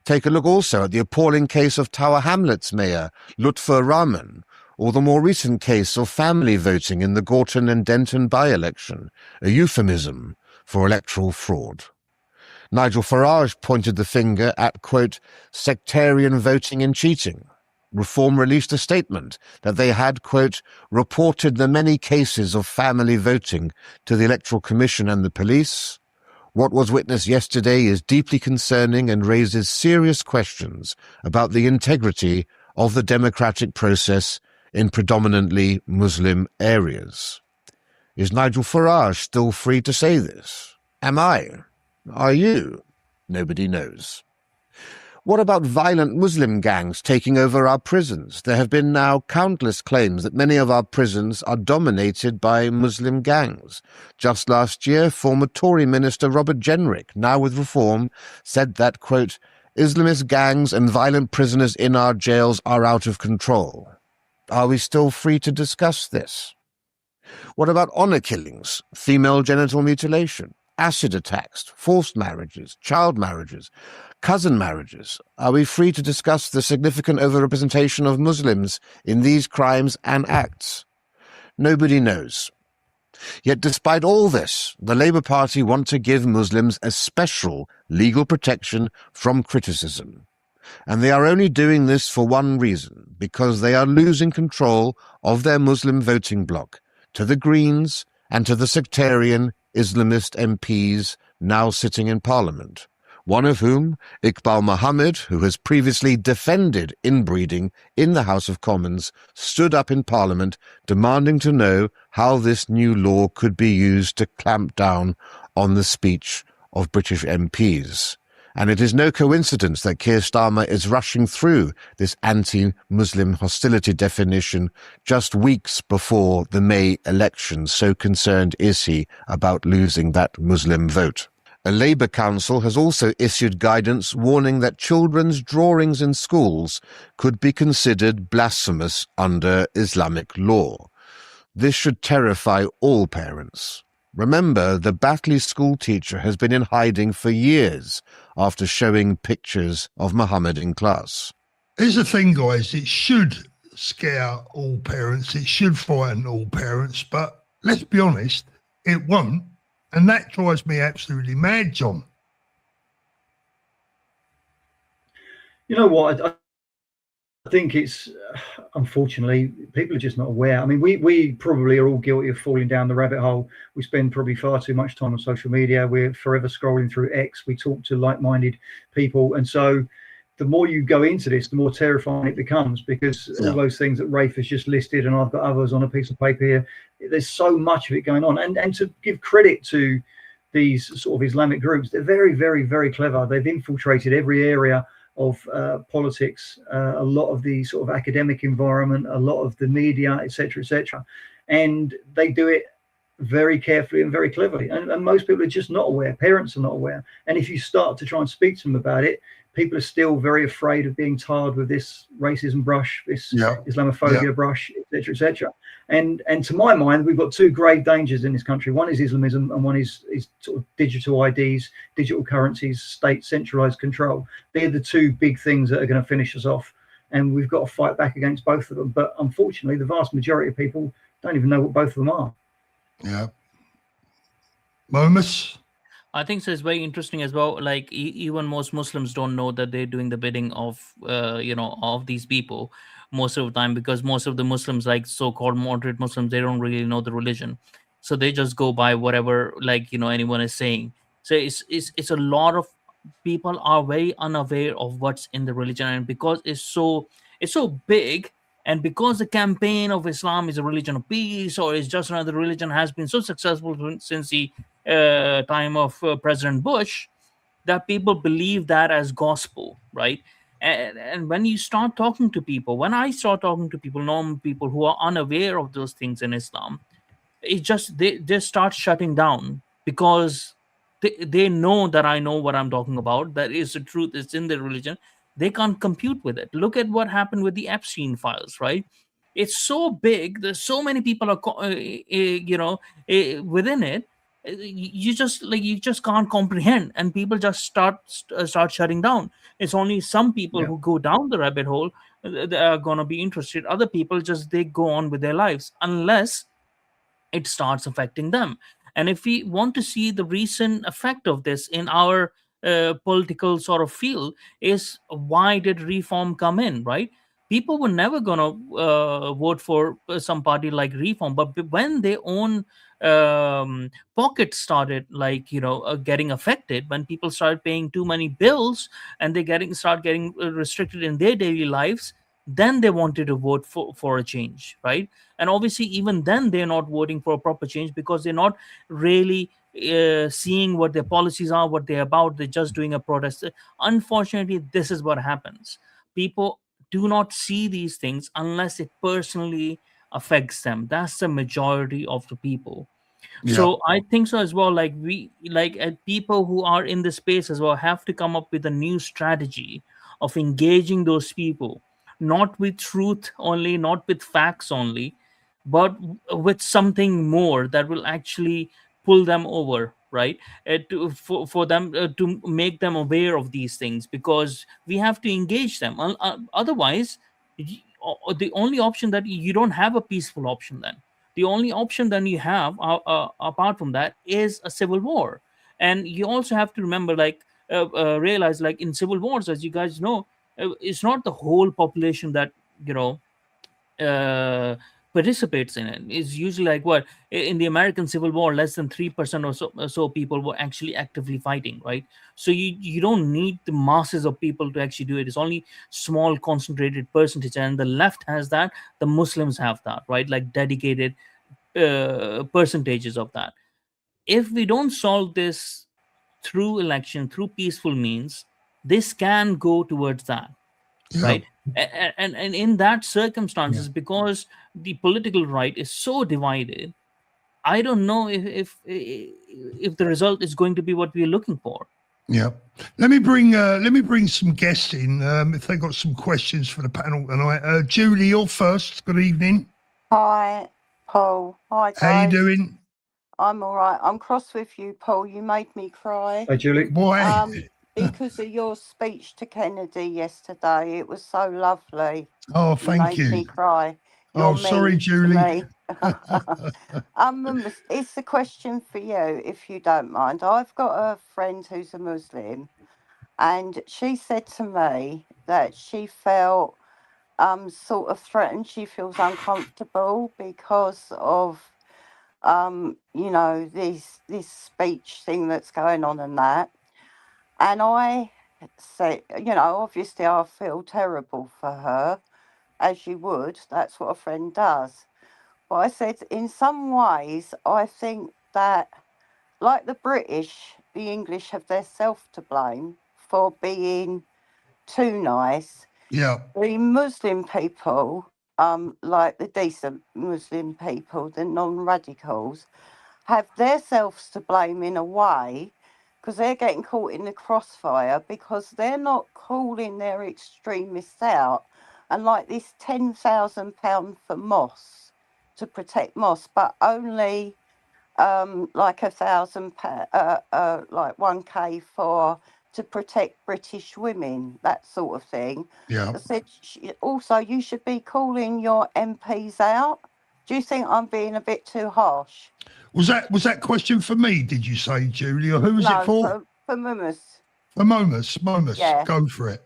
Take a look also at the appalling case of Tower Hamlets Mayor Lutfur Rahman, or the more recent case of family voting in the Gorton and Denton by-election, a euphemism for electoral fraud. Nigel Farage pointed the finger at, quote, sectarian voting and cheating. Reform released a statement that they had, quote, reported the many cases of family voting to the Electoral Commission and the police. What was witnessed yesterday is deeply concerning and raises serious questions about the integrity of the democratic process in predominantly Muslim areas. Is Nigel Farage still free to say this? Am I? Are you? Nobody knows. What about violent Muslim gangs taking over our prisons? There have been now countless claims that many of our prisons are dominated by Muslim gangs. Just last year, former Tory Minister Robert Jenrick, now with Reform, said that, quote, Islamist gangs and violent prisoners in our jails are out of control. Are we still free to discuss this? What about honour killings, female genital mutilation, acid attacks, forced marriages, child marriages, cousin marriages? Are we free to discuss the significant overrepresentation of Muslims in these crimes and acts? Nobody knows. Yet despite all this, the Labour Party want to give Muslims a special legal protection from criticism. And they are only doing this for one reason, because they are losing control of their Muslim voting bloc to the Greens and to the sectarian Islamist MPs now sitting in Parliament, one of whom, Iqbal Mohammed, who has previously defended inbreeding in the House of Commons, stood up in Parliament demanding to know how this new law could be used to clamp down on the speech of British MPs. And it is no coincidence that Keir Starmer is rushing through this anti-Muslim hostility definition just weeks before the May election. So concerned is he about losing that Muslim vote. A Labour council has also issued guidance warning that children's drawings in schools could be considered blasphemous under Islamic law. This should terrify all parents. Remember, the Batley school teacher has been in hiding for years after showing pictures of Muhammad in class. Here's the thing, guys. It should scare all parents. It should frighten all parents. But let's be honest, it won't. And that drives me absolutely mad, John. You know what? I think it's, unfortunately, people are just not aware. I mean, we probably are all guilty of falling down the rabbit hole. We spend probably far too much time on social media. We're forever scrolling through X. We talk to like-minded people. And so the more you go into this, the more terrifying it becomes, because all those things that Rafe has just listed, and I've got others on a piece of paper here, there's so much of it going on. And to give credit to these sort of Islamic groups, they're very, very, very clever. They've infiltrated every area of politics, a lot of the sort of academic environment, a lot of the media, etc., and they do it very carefully and very cleverly. And most people are just not aware. Parents are not aware. And if you start to try and speak to them about it, people are still very afraid of being tarred with this racism brush, this Islamophobia brush, etc. And to my mind, we've got two grave dangers in this country. One is Islamism, and one is sort of digital IDs, digital currencies, state centralized control. They're the two big things that are going to finish us off. And we've got to fight back against both of them. But unfortunately, the vast majority of people don't even know what both of them are. Yeah. Momus? I think so. It's very interesting as well. Like even most Muslims don't know that they're doing the bidding of, of these people most of the time, because most of the Muslims, like so-called moderate Muslims, they don't really know the religion, so they just go by whatever anyone is saying. So it's a lot of people are very unaware of what's in the religion, and because it's so big, and because the campaign of Islam is a religion of peace, or is just another religion, has been so successful since the time of President Bush, that people believe that as gospel, right? And when you start talking to people, when I start talking to people, normal people who are unaware of those things in Islam, it just they start shutting down, because they know that I know what I'm talking about. That is the truth. It's in their religion. They can't compute with it. Look at what happened with the Epstein files, right? It's so big. There's so many people are, within it. You just can't comprehend, and people just start shutting down. It's only some people who go down the rabbit hole that are going to be interested. Other people they go on with their lives unless it starts affecting them. And if we want to see the recent effect of this in our political sort of field, is why did reform come in, right? People were never going to vote for some party like Reform, but when their own pockets started getting affected, when people started paying too many bills and they start getting restricted in their daily lives, then they wanted to vote for a change, right? And obviously even then they're not voting for a proper change, because they're not really seeing what their policies are, what they're about. They're just doing a protest. Unfortunately, this is what happens. People do not see these things unless it personally affects them. That's the majority of the people. So I think so as well. People who are in the space as well have to come up with a new strategy of engaging those people, not with truth only, not with facts only, but with something more that will actually pull them over, right? For them to make them aware of these things, because we have to engage them. Otherwise, the only option that you don't have a peaceful option, then the only option then you have apart from that is a civil war. And you also have to remember, realize, like in civil wars, as you guys know, it's not the whole population that participates in it. It's usually like what in the American Civil War, less than 3% or so people were actually actively fighting, right? So you don't need the masses of people to actually do it. It's only small concentrated percentage, and the left has that, the Muslims have that, right? Like dedicated percentages of that. If we don't solve this through election, through peaceful means, this can go towards that. Right. And in that circumstances, because the political right is so divided, I don't know if the result is going to be what we're looking for. Yeah. Let me bring some guests in if they got some questions for the panel tonight. Julie, you're first. Good evening. Hi, Paul. Hi, guys. How you doing? I'm all right. I'm cross with you, Paul. You made me cry. Hey, Julie. Why? Because of your speech to Kennedy yesterday. It was so lovely. Oh, thank you. Made me cry. Oh, sorry, Julie. It's a question for you, if you don't mind. I've got a friend who's a Muslim, and she said to me that she felt sort of threatened. She feels uncomfortable because of this speech thing that's going on and that. And I said, obviously I feel terrible for her, as you would. That's what a friend does. But I said, in some ways, I think that, like the British, the English have their self to blame for being too nice. Yeah. The Muslim people, like the decent Muslim people, the non-radicals, have themselves to blame in a way, because they're getting caught in the crossfire because they're not calling their extremists out. And like this £10,000 for mosques, to protect mosques, but only like £1,000, like 1K to protect British women, that sort of thing. Yeah. I said, also, you should be calling your MPs out. Do you think I'm being a bit too harsh? Was that question for me, did you say, Julie, or who was it for? For Mumus. For Momus. Yeah. Go for it.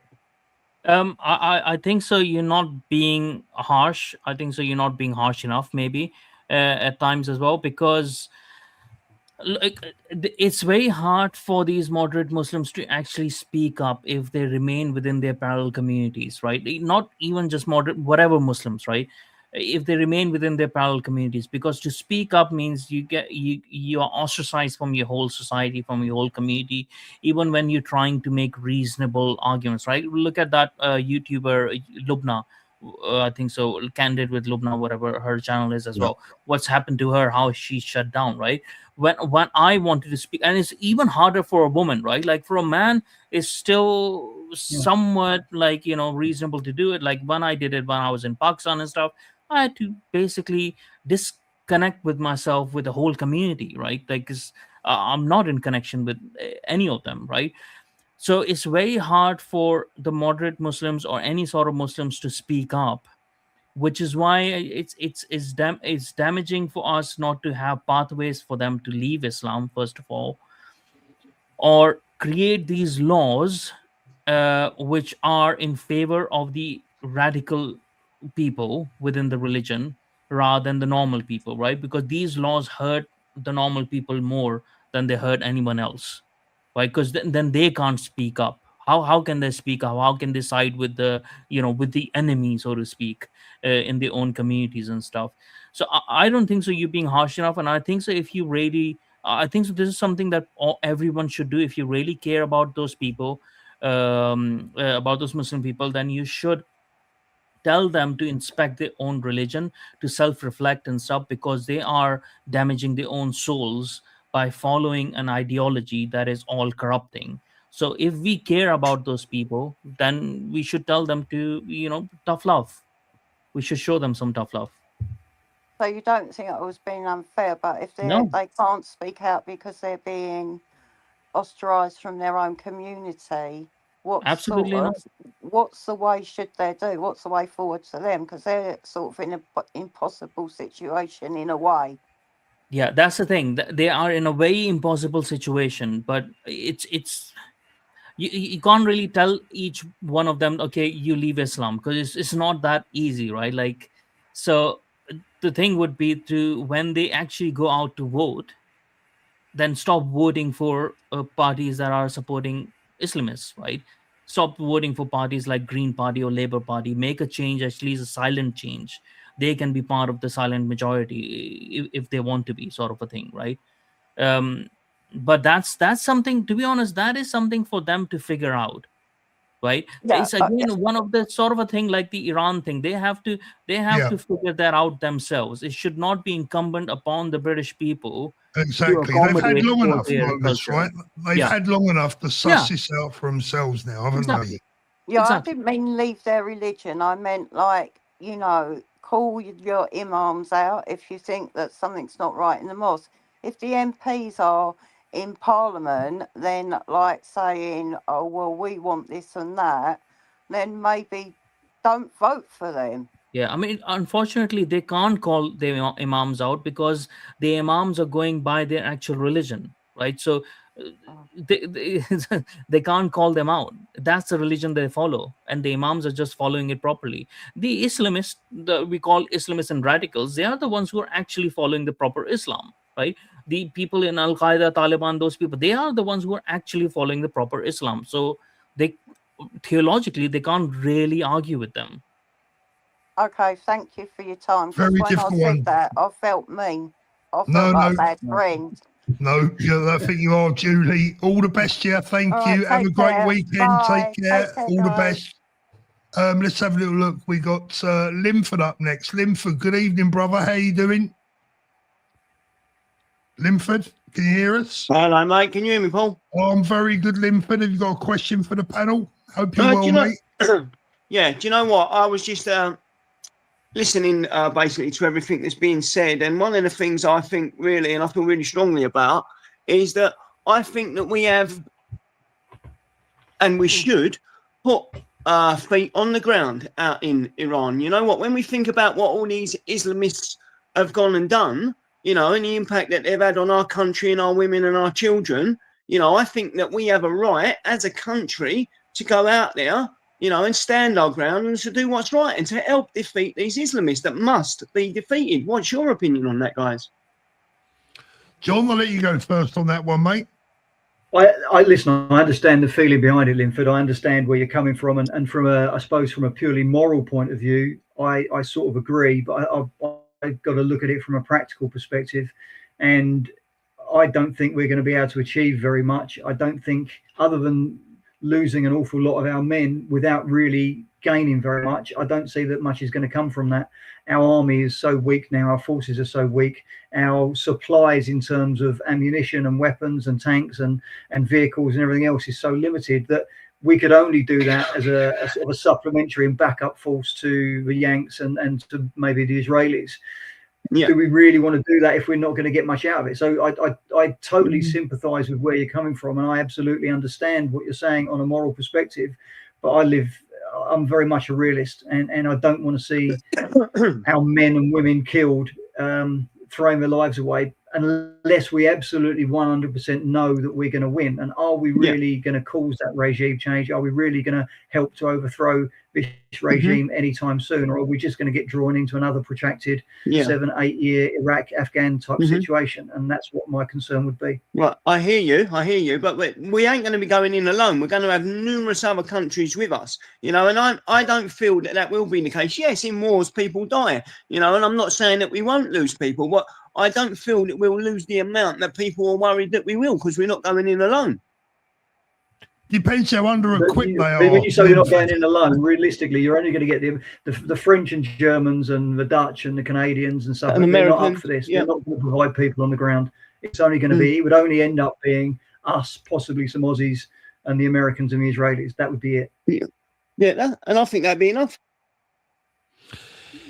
I think so. You're not being harsh. I think so. You're not being harsh enough, maybe at times as well, because it's very hard for these moderate Muslims to actually speak up if they remain within their parallel communities, right? Not even just moderate, whatever Muslims, right? If they remain within their parallel communities, because to speak up means you are ostracized from your whole society, from your whole community, even when you're trying to make reasonable arguments, right? Look at that YouTuber Lubna. I think so, Candid with Lubna, whatever her channel is as well. What's happened to her? How she's shut down, right? When I wanted to speak, and it's even harder for a woman, right? Like for a man, it's still somewhat like reasonable to do it. Like when I did it when I was in Pakistan and stuff, I had to basically disconnect with myself with the whole community, right? Like, 'cause, I'm not in connection with any of them, right? So it's very hard for the moderate Muslims or any sort of Muslims to speak up, which is why it's damaging for us not to have pathways for them to leave Islam, first of all, or create these laws which are in favor of the radical people within the religion rather than the normal people, right? Because these laws hurt the normal people more than they hurt anyone else, right? Because then they can't speak up. How can they speak up? How can they side with the with the enemy, so to speak, in their own communities and stuff? So I don't think so you're being harsh enough. And I think so if you really I think so this is something that everyone should do. If you really care about those people, about those Muslim people, then you should tell them to inspect their own religion, to self-reflect and stuff, because they are damaging their own souls by following an ideology that is all corrupting. So if we care about those people, then we should tell them to tough love. We should show them some tough love. So you don't think I was being unfair, but if they can't speak out because they're being ostracized from their own community, what's the way should they do? What's the way forward to them? Because they're sort of in an impossible situation in a way. Yeah, that's the thing. They are in a very impossible situation, but it's you can't really tell each one of them, okay, you leave Islam, because it's not that easy, right? Like, so the thing would be to, when they actually go out to vote, then stop voting for parties that are supporting Islamists, right? Stop voting for parties like Green Party or Labour Party. Make a change, at least a silent change. They can be part of the silent majority if they want to be, sort of a thing, right? But that's something, to be honest, that is something for them to figure out, right? It's again one of the sort of a thing like the Iran thing. They have to figure that out themselves. It should not be incumbent upon the British people. Exactly. They've had long enough, right? They've had long enough to suss this out for themselves now, haven't they? Yeah, I didn't mean leave their religion. I meant, like, call your imams out if you think that something's not right in the mosque. if the MPs are in Parliament, then like saying, oh, well, we want this and that, then maybe don't vote for them. Yeah, I mean, unfortunately, they can't call the imams out because the imams are going by their actual religion, right? So they they can't call them out. That's the religion they follow, and the imams are just following it properly. The Islamists, we call Islamists and radicals, they are the ones who are actually following the proper Islam, right? The people in Al Qaeda, Taliban, those people, they are the ones who are actually following the proper Islam. So they theologically they can't really argue with them. Okay, thank you for your time. Very when I difficult said one. that, I felt mean. I felt like a bad friend. No, I think you are, Julie. All the best, yeah. Thank you. Have a great weekend. Bye. Take care. All the guys. best. Let's have a little look. We got Linford up next. Linford, good evening, brother. How you doing? Linford, can you hear us? Hello, mate. Can you hear me, Paul? Oh, I'm very good, Linford. Have you got a question for the panel? Hope you're well, mate. Yeah, do you know what? I was just listening basically to everything that's being said. And one of the things I think really, and I feel really strongly about, is that I think that we have, and we should, put feet on the ground out in Iran. You know what? When we think about what all these Islamists have gone and done, you know, and the impact that they've had on our country and our women and our children, you know, I think that we have a right as a country to go out there, you know, and stand our ground and to do what's right and to help defeat these Islamists that must be defeated. What's your opinion on that, guys? John, I'll let you go first on that one, mate. I listen, I understand the feeling behind it, Linford. I understand where you're coming from. And from I suppose from a purely moral point of view, I sort of agree, but I've got to look at it from a practical perspective. And I don't think we're going to be able to achieve very much. I don't think, other than losing an awful lot of our men without really gaining very much, I don't see that much is going to come from that. Our army is so weak now, our forces are so weak, our supplies in terms of ammunition and weapons and tanks and vehicles and everything else is so limited that we could only do that as a sort of a supplementary and backup force to the Yanks and to maybe the Israelis. Yeah. Do we really want to do that if we're not going to get much out of it? So I totally sympathise with where you're coming from, and I absolutely understand what you're saying on a moral perspective. But I'm very much a realist, and I don't want to see our men and women killed, throwing their lives away, unless we absolutely 100% know that we're going to win. And are we really going to cause that regime change? Are we really going to help to overthrow this regime anytime soon? Or are we just going to get drawn into another protracted 7-8 year Iraq-Afghan type situation? And that's what my concern would be. Well, I hear you, but we ain't going to be going in alone. We're going to have numerous other countries with us, you know, and I don't feel that will be the case. Yes, in wars, people die, you know, and I'm not saying that we won't lose people, but I don't feel that we'll lose the amount that people are worried that we will, because we're not going in alone. Depends how under-equipped they are. When you say you're not going in alone, realistically, you're only going to get the French and Germans and the Dutch and the Canadians and stuff. And they're not up for this. They're not going to provide people on the ground. It's only going to be, it would only end up being us, possibly some Aussies and the Americans and the Israelis. That would be it. Yeah, and I think that'd be enough.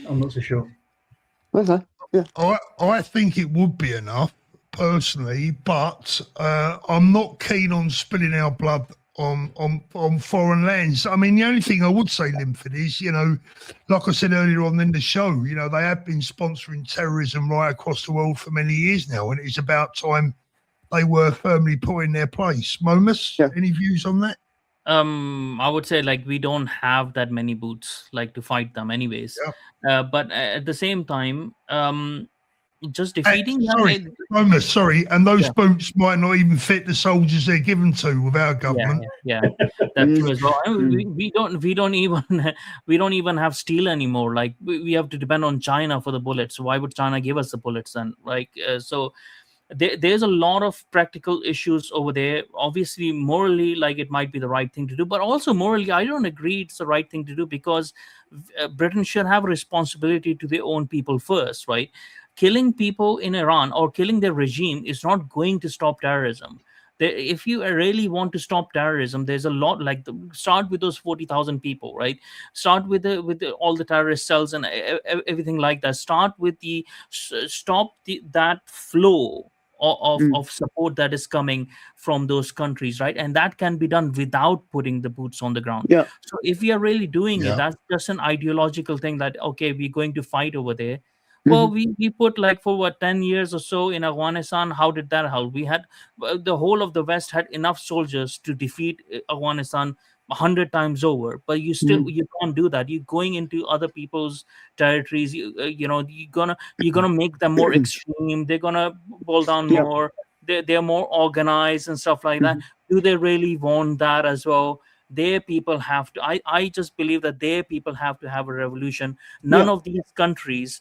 I'm not so sure. Okay. Yeah. I think it would be enough, personally, but I'm not keen on spilling our blood on foreign lands. I mean, the only thing I would say, Linford, is, you know, like I said earlier on in the show, you know, they have been sponsoring terrorism right across the world for many years now, and it's about time they were firmly put in their place. Momus, any views on that? I would say, like, we don't have that many boots, like, to fight them anyways. But at the same time, just defeating sorry, and those boots might not even fit the soldiers they're given to with our government. That's true as well. I mean, we don't even have steel anymore. Like, we have to depend on China for the bullets. Why would China give us the bullets then? Like, so there's a lot of practical issues over there. Obviously, morally, like, it might be the right thing to do, but also morally, I don't agree it's the right thing to do, because Britain should have a responsibility to their own people first, right? Killing people in Iran or killing their regime is not going to stop terrorism. If you really want to stop terrorism, there's a lot, like, start with those 40,000 people, right? Start with all the terrorist cells and everything like that. Start with stop that flow of support that is coming from those countries, right? And that can be done without putting the boots on the ground. Yeah. So if we are really doing it, that's just an ideological thing that, okay, we're going to fight over there. Well, we put like for what 10 years or so in Afghanistan. How did that help? We had the whole of the West had enough soldiers to defeat Afghanistan 100 times over, but you still you can't do that. You're going into other people's territories. You know, you're gonna make them more extreme. They're gonna pull down more. They're more organized and stuff like that. Do they really want that as well? Their people have to. I just believe that their people have to have a revolution. None of these countries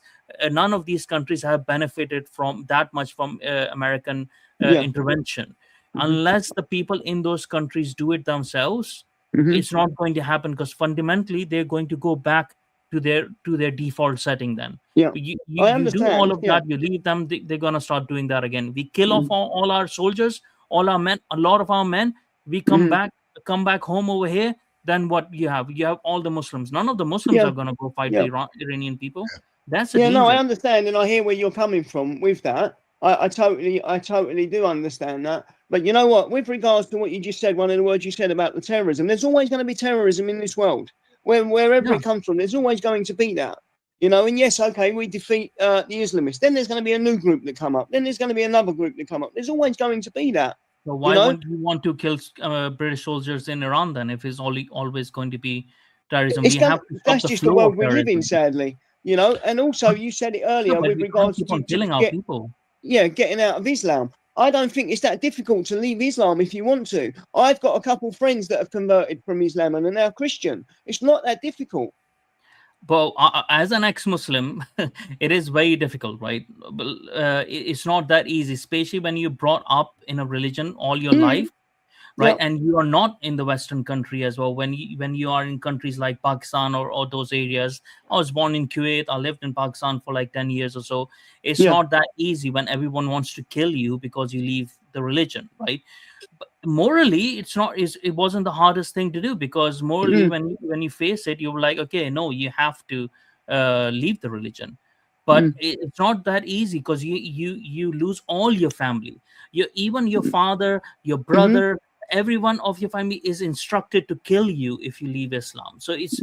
have benefited from that much from American intervention. Unless the people in those countries do it themselves, it's not going to happen, because fundamentally they're going to go back to their default setting. Then you do all of that, you leave them, they're going to start doing that again. We kill off all our soldiers, all our men, a lot of our men. We come back home over here. Then what you have all the Muslims. None of the Muslims are going to go fight the Iranian people. That's a danger. No, I understand, and I hear where you're coming from with that. I totally do understand that. But you know what? With regards to what you just said, one of the words you said about the terrorism, there's always going to be terrorism in this world. Wherever it comes from, there's always going to be that. You know, and yes, okay, we defeat the Islamists. Then there's going to be a new group that come up. Then there's going to be another group that come up. There's always going to be that. So why wouldn't you want to kill British soldiers in Iran then, if it's always going to be terrorism? That's just the world we live in, sadly. You know, and also you said it earlier with regards to killing our people. Yeah, getting out of Islam. I don't think it's that difficult to leave Islam if you want to. I've got a couple of friends that have converted from Islam and are now Christian. It's not that difficult. But as an ex-Muslim, it is very difficult, right? It's not that easy, especially when you're brought up in a religion all your life, right? And you are not in the Western country as well. When you are in countries like Pakistan or those areas. I was born in Kuwait. I lived in Pakistan for like 10 years or so. It's not that easy when everyone wants to kill you because you leave the religion, right? But morally, it wasn't the hardest thing to do, because morally, when you face it, you're like, okay, no, you have to leave the religion. But it's not that easy, because you lose all your family. Even your father, your brother, everyone of your family is instructed to kill you if you leave Islam. So it's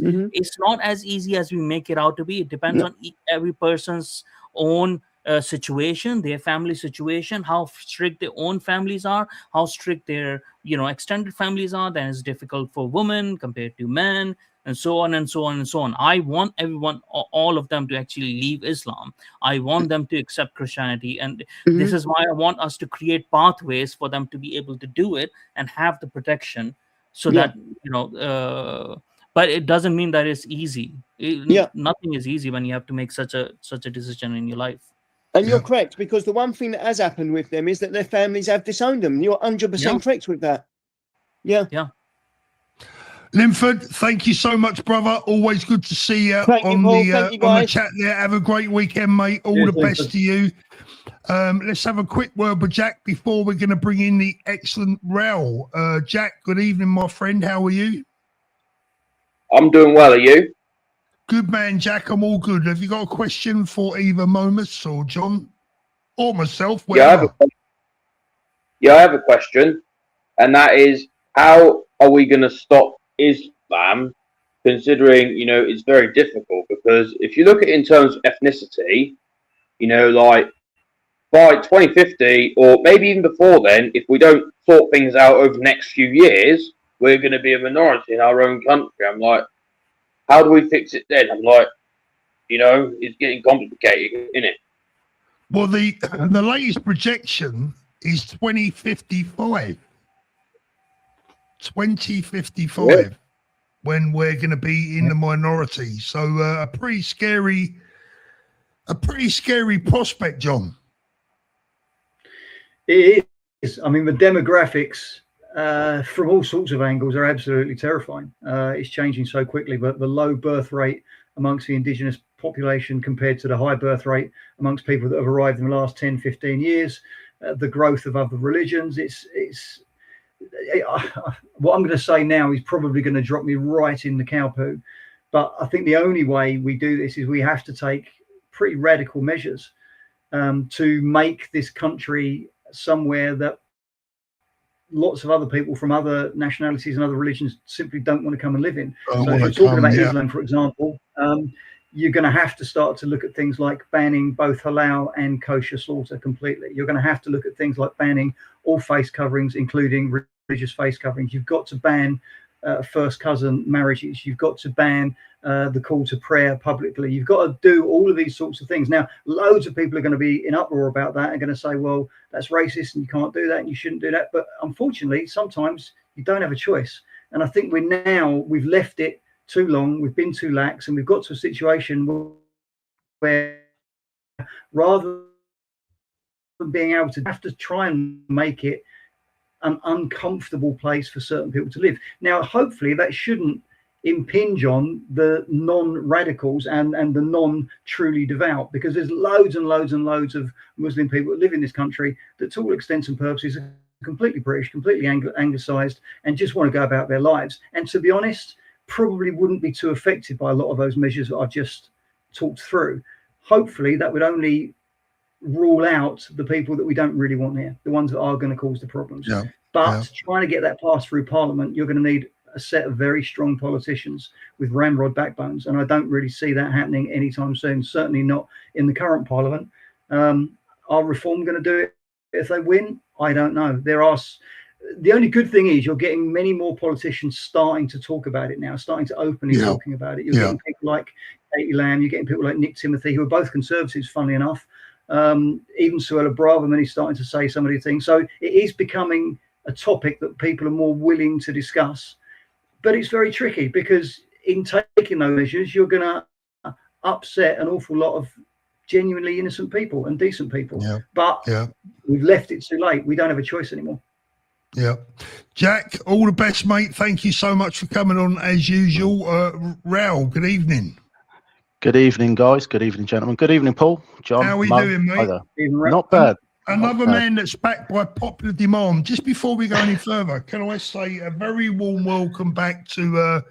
not as easy as we make it out to be. It depends on every person's own situation, their family situation, how strict their own families are, how strict their extended families are. Then it's difficult for women compared to men, and so on and so on and so on. I want everyone, all of them, to actually leave Islam. I want them to accept Christianity, and this is why I want us to create pathways for them to be able to do it and have the protection, so that but it doesn't mean that it's easy. Nothing is easy when you have to make such a decision in your life. And you're correct, because the one thing that has happened with them is that their families have disowned them. You're 100% correct with that. Yeah. Linford, thank you so much, brother. Always good to see you on the chat there. Have a great weekend, mate. All the best to you. Let's have a quick word with Jack before we're going to bring in the excellent Raoul. Jack, good evening, my friend. How are you? I'm doing well. Are you? Good man, Jack. I'm all good. Have you got a question for either Momus or John or myself? I have a question, and that is, how are we going to stop Islam, considering, it's very difficult? Because if you look at it in terms of ethnicity, like by 2050, or maybe even before then, if we don't sort things out over the next few years, we're going to be a minority in our own country. I'm like, how do we fix it then? I'm like, it's getting complicated, isn't it? Well, the latest projection is 2055. 2055, when we're going to be in the minority. So a pretty scary prospect, John. It is. I mean, the demographics from all sorts of angles are absolutely terrifying. It's changing so quickly, but the low birth rate amongst the indigenous population compared to the high birth rate amongst people that have arrived in the last 10, 15 years, the growth of other religions, what I'm going to say now is probably going to drop me right in the cow poo. But I think the only way we do this is we have to take pretty radical measures to make this country somewhere that lots of other people from other nationalities and other religions simply don't want to come and live in. So if you're talking about Islam, for example, you're going to have to start to look at things like banning both halal and kosher slaughter completely. You're going to have to look at things like banning all face coverings, including religious face coverings. You've got to ban first cousin marriages. You've got to ban the call to prayer publicly. You've got to do all of these sorts of things. Now, loads of people are going to be in uproar about that and going to say, well, that's racist and you can't do that and you shouldn't do that. But unfortunately, sometimes you don't have a choice. And I think we've left it too long. We've been too lax, and we've got to a situation where rather than being able to have to try and make it an uncomfortable place for certain people to live. Now, hopefully that shouldn't impinge on the non-radicals and the non-truly devout, because there's loads and loads and loads of Muslim people that live in this country that to all extents and purposes are completely British, completely anglicized, and just want to go about their lives. And to be honest, probably wouldn't be too affected by a lot of those measures that I've just talked through. Hopefully that would only rule out the people that we don't really want here, the ones that are going to cause the problems. But trying to get that passed through Parliament, you're going to need a set of very strong politicians with ramrod backbones, and I don't really see that happening anytime soon, certainly not in the current Parliament. Are Reform going to do it if they win? I don't know. The only good thing is you're getting many more politicians starting to talk about it now, starting to openly talking about it. You're getting people like Katie Lamb, you're getting people like Nick Timothy, who are both Conservatives, funnily enough. Even Suella Braverman is starting to say some of these things. So it is becoming a topic that people are more willing to discuss. But it's very tricky, because in taking those measures, you're going to upset an awful lot of genuinely innocent people and decent people. But we've left it too late. We don't have a choice anymore. Jack, all the best, mate. Thank you so much for coming on as usual. Raoul, good evening. Good evening, guys. Good evening, gentlemen. Good evening, Paul, John. How are we doing, mate? Not bad. Another man that's backed by popular demand. Just before we go any further, can I say a very warm welcome back to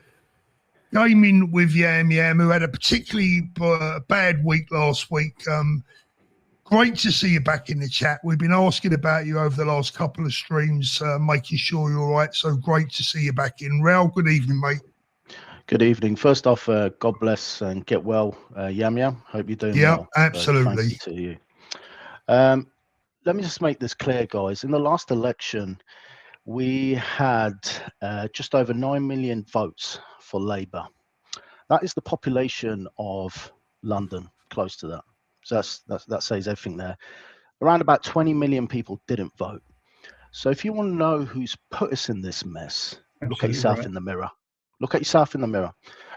Gaming with Yam Yam, who had a particularly bad week last week. Great to see you back in the chat. We've been asking about you over the last couple of streams, making sure you're all right. So great to see you back in. Raoul, good evening, mate. Good evening. First off, God bless and get well, Yam Yam. Hope you're doing well. Yeah, absolutely. So thank you to you. Let me just make this clear, guys. In the last election, we had just over 9 million votes for Labour. That is the population of London, close to that. So that says everything there. Around about 20 million people didn't vote. So if you want to know who's put us in this mess, look at yourself in the mirror. Look at yourself in the mirror.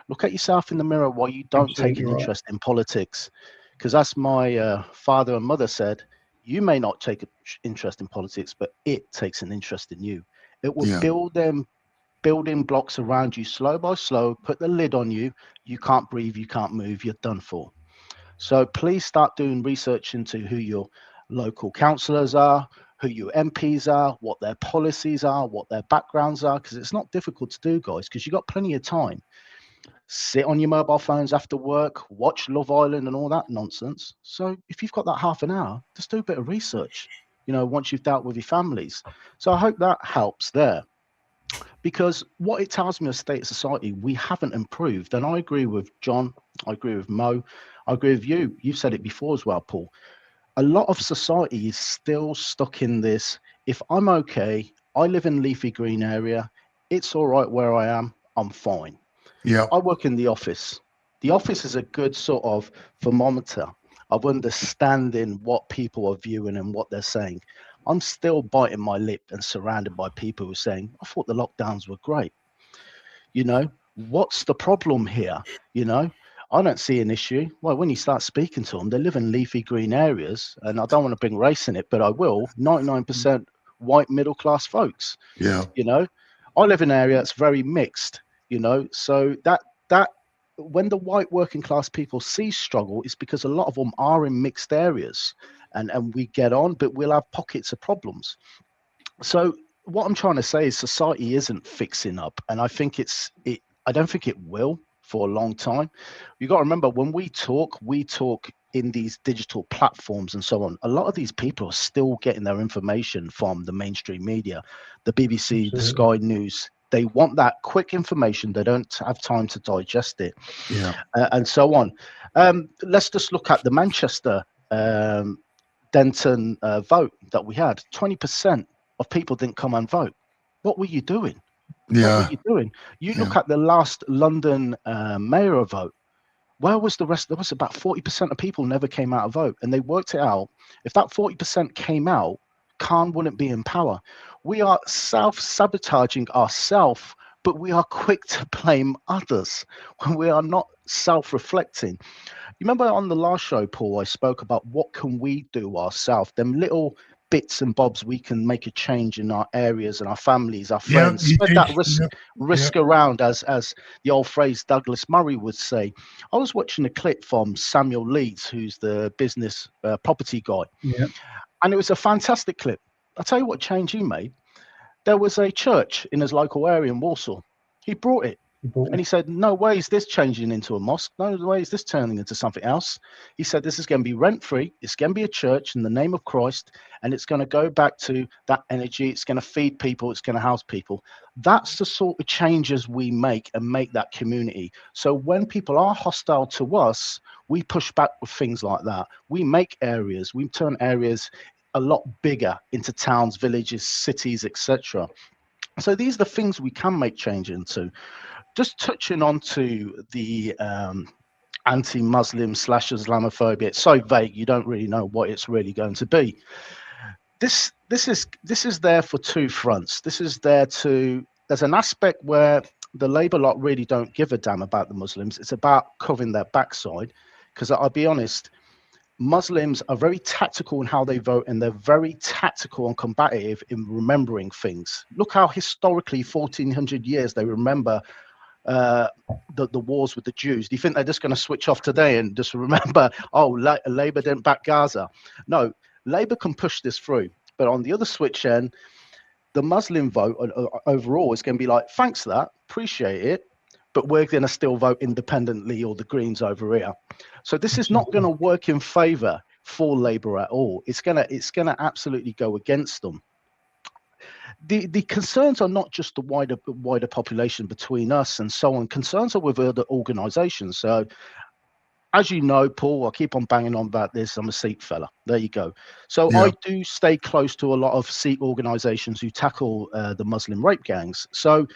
Look at yourself in the mirror while you don't take an interest in politics. Because as my father and mother said, you may not take an interest in politics, but it takes an interest in you. It will build them building blocks around you slow by slow, put the lid on you. You can't breathe, you can't move, you're done for. So please start doing research into who your local councillors are, who your MPs are, what their policies are, what their backgrounds are, because it's not difficult to do, guys, because you've got plenty of time. Sit on your mobile phones after work, watch Love Island and all that nonsense. So if you've got that half an hour, just do a bit of research, you know, once you've dealt with your families. So I hope that helps there. Because what it tells me of state of society, we haven't improved. And I agree with John, I agree with Mo, I agree with you. You've said it before as well, Paul. A lot of society is still stuck in this. If I'm okay, I live in Leafy Green area, it's all right where I am, I'm fine. I work in the office. The office is a good sort of thermometer of understanding what people are viewing and what they're saying. I'm still biting my lip and surrounded by people who are saying, I thought the lockdowns were great. You know, what's the problem here? You know, I don't see an issue. Well, when you start speaking to them, they live in leafy green areas, and I don't want to bring race in it, but I will. 99% white middle class folks. You know, I live in an area that's very mixed, you know, so that when the white working class people see struggle, it's because a lot of them are in mixed areas, and we get on, but we'll have pockets of problems. So what I'm trying to say is society isn't fixing up, and I think I don't think it will for a long time. You got to remember, when we talk in these digital platforms and so on, a lot of these people are still getting their information from the mainstream media, the BBC, the Sky News. They want that quick information. They don't have time to digest it, and so on. Let's just look at the Manchester Denton vote that we had. 20% of people didn't come and vote. What were you doing? What were you doing? You look at the last London mayor vote. Where was the rest? There was about 40% of people never came out to vote, and they worked it out. If that 40% came out, Khan wouldn't be in power. We are self-sabotaging ourselves, but we are quick to blame others when we are not self-reflecting. You remember on the last show, Paul, I spoke about what can we do ourselves, them little bits and bobs we can make a change in our areas and our families, our friends, spread that risk around, as the old phrase Douglas Murray would say. I was watching a clip from Samuel Leeds, who's the business property guy, and it was a fantastic clip. I'll tell you what change he made. There was a church in his local area in Warsaw. He brought it. And he said, no way is this changing into a mosque. No way is this turning into something else. He said, this is going to be rent-free. It's going to be a church in the name of Christ. And it's going to go back to that energy. It's going to feed people. It's going to house people. That's the sort of changes we make and make that community. So when people are hostile to us, we push back with things like that. We make areas. We turn areas a lot bigger into towns, villages, cities, etc. So these are the things we can make change into. Just touching on to the anti-Muslim / Islamophobia, it's so vague you don't really know what it's really going to be. This is there for two fronts. This is there to, there's an aspect where the Labour lot really don't give a damn about the Muslims. It's about covering their backside, because I'll be honest, Muslims are very tactical in how they vote, and they're very tactical and combative in remembering things. Look how historically 1400 years they remember the wars with the Jews. Do you think they're just going to switch off today and just remember, oh, Labour didn't back Gaza? No, Labour can push this through. But on the other switch end, the Muslim vote overall is going to be like, thanks for that, appreciate it, but we're going to still vote independently, or the Greens over here. So this is not going to work in favour for Labour at all. It's going to absolutely go against them. The concerns are not just the wider population between us and so on. Concerns are with other organisations. So, as you know, Paul, I keep on banging on about this. I'm a Sikh fella. There you go. So I do stay close to a lot of Sikh organisations who tackle the Muslim rape gangs. So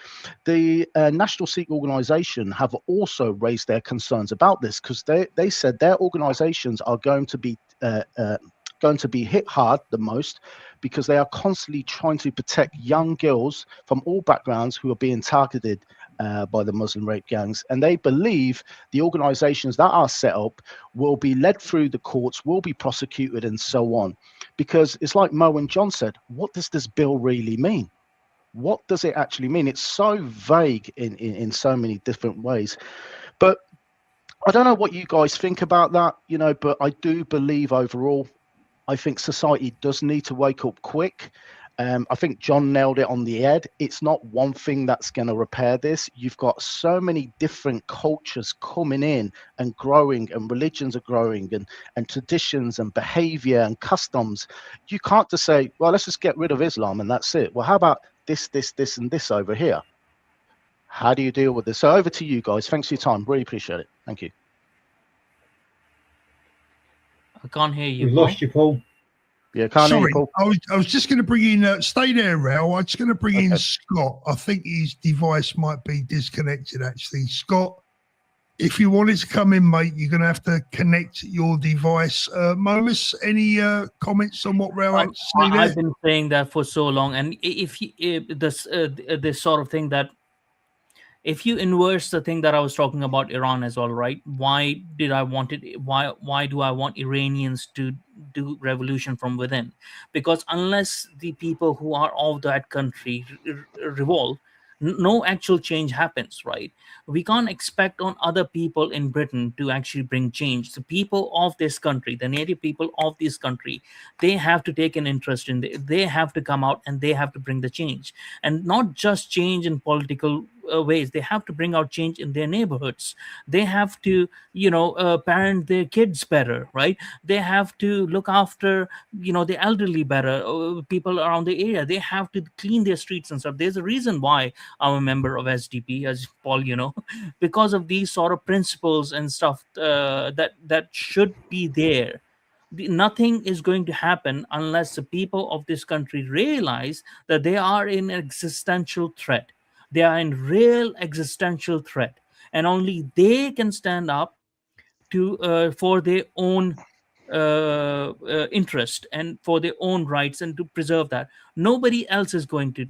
the National Sikh Organisation have also raised their concerns about this, because they said their organisations are going to be hit hard the most, because they are constantly trying to protect young girls from all backgrounds who are being targeted by the Muslim rape gangs. And they believe the organizations that are set up will be led through the courts, will be prosecuted, and so on. Because it's like Mo and John said, what does this bill really mean? What does it actually mean? It's so vague in so many different ways. But I don't know what you guys think about that, but I do believe overall, I think society does need to wake up quick. I think John nailed it on the head. It's not one thing that's going to repair this. You've got so many different cultures coming in and growing, and religions are growing, and traditions and behavior and customs. You can't just say, well, let's just get rid of Islam and that's it. Well, how about this, and this over here? How do you deal with this? So over to you guys. Thanks for your time. Really appreciate it. Thank you. I can't hear you. We've lost you, Paul. Yeah, can't hear you, Paul. I was just going to bring in, stay there, Raoul. I'm just going to bring in Scott. I think his device might be disconnected, actually. Scott, if you wanted to come in, mate, you're going to have to connect your device. Momus, any comments on what Raoul had to say there? I've been saying that for so long. And if this sort of thing that, if you inverse the thing that I was talking about Iran as well, right? Why did I want it? Why do I want Iranians to do revolution from within? Because unless the people who are of that country revolt, no actual change happens, right? We can't expect on other people in Britain to actually bring change. The people of this country, the native people of this country, they have to take an interest in it. They have to come out and they have to bring the change, and not just change in political ways. They have to bring out change in their neighborhoods. They have to, parent their kids better, right? They have to look after, the elderly better, people around the area. They have to clean their streets and stuff. There's a reason why I'm a member of SDP, as Paul, because of these sort of principles and stuff that should be there. Nothing is going to happen unless the people of this country realize that they are in existential threat. They are in real existential threat, and only they can stand up to for their own interest and for their own rights, and to preserve that. Nobody else is going to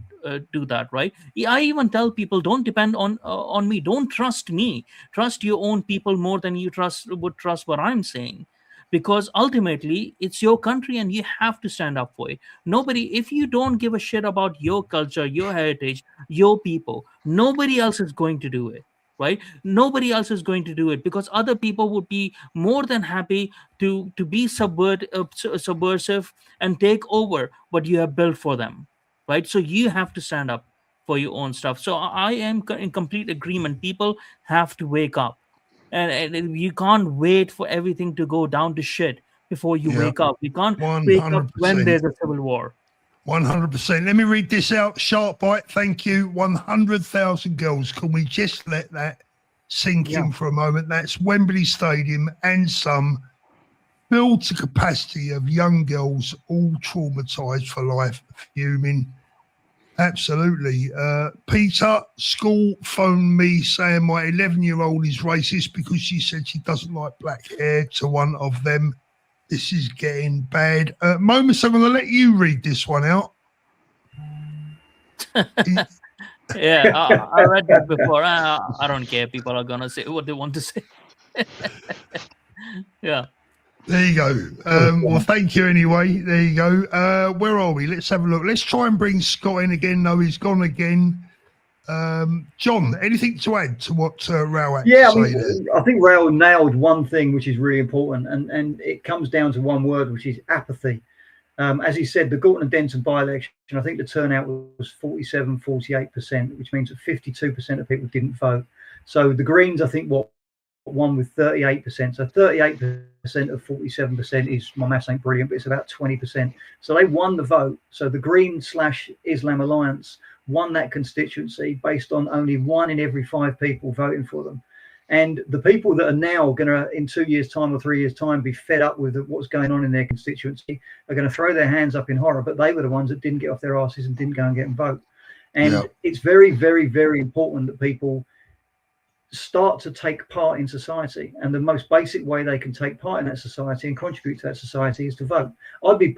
do that, right? I even tell people, don't depend on me. Don't trust me. Trust your own people more than you would trust what I'm saying, because ultimately it's your country and you have to stand up for it. Nobody, if you don't give a shit about your culture, your heritage, your people, nobody else is going to do it, right? Nobody else is going to do it, because other people would be more than happy to be subversive and take over what you have built for them, right? So you have to stand up for your own stuff. So I am in complete agreement. People have to wake up. And you can't wait for everything to go down to shit before you wake up. You can't 100%. wake up when there's a civil war. 100%. Let me read this out. Sharp Bite, thank you. 100,000 girls. Can we just let that sink in for a moment? That's Wembley Stadium and some, filled to capacity of young girls, all traumatised for life, fuming. Absolutely. Peter, school phoned me saying my 11-year-old is racist because she said she doesn't like black hair to one of them. This is getting bad. Moments, I'm going to let you read this one out. Yeah, I read that before. I don't care. People are going to say what they want to say. Yeah. There you go. Well, thank you anyway. There you go. Where are we? Let's have a look. Let's try and bring Scott in again. No, he's gone again. John, anything to add to what Rao had to say there? I think Rao nailed one thing which is really important, and it comes down to one word, which is apathy. As he said, the Gorton and Denton by-election, I think the turnout was 48%, which means that 52% of people didn't vote. So the Greens, I think, won with 38%. So 38% of 47% is, my maths ain't brilliant, but it's about 20%. So they won the vote. So the Green/Islam Alliance won that constituency based on only 1 in every 5 people voting for them. And the people that are now going to, in 2 years' time or 3 years' time, be fed up with what's going on in their constituency are going to throw their hands up in horror. But they were the ones that didn't get off their asses and didn't go and get and vote. And it's very, very, very important that people start to take part in society, and the most basic way they can take part in that society and contribute to that society is to vote. I would be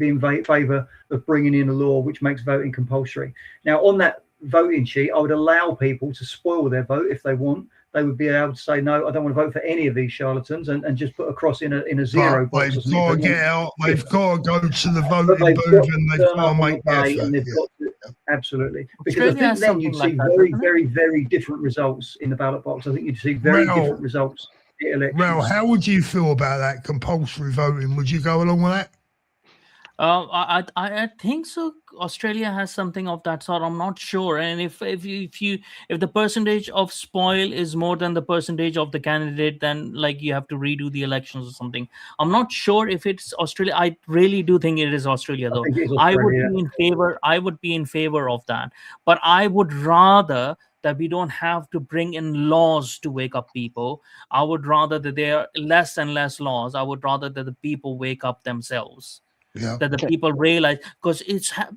in favour of bringing in a law which makes voting compulsory. Now, on that voting sheet, I would allow people to spoil their vote if they want. They would be able to say, no, I don't want to vote for any of these charlatans, and just put a cross in a zero box. They've got to get out. They've got to go to the voting booth, and they've got to make the effort. Absolutely. Because I think then you'd see very, very, very different results in the ballot box. I think you'd see very different results in elections. Rao, how would you feel about that compulsory voting? Would you go along with that? I think so. Australia has something of that sort. I'm not sure. And if the percentage of spoil is more than the percentage of the candidate, then like you have to redo the elections or something. I'm not sure if it's Australia. I really do think it is Australia, though. I would be in favor of that. But I would rather that we don't have to bring in laws to wake up people. I would rather that there are less and less laws. I would rather that the people wake up themselves. That the people realize, because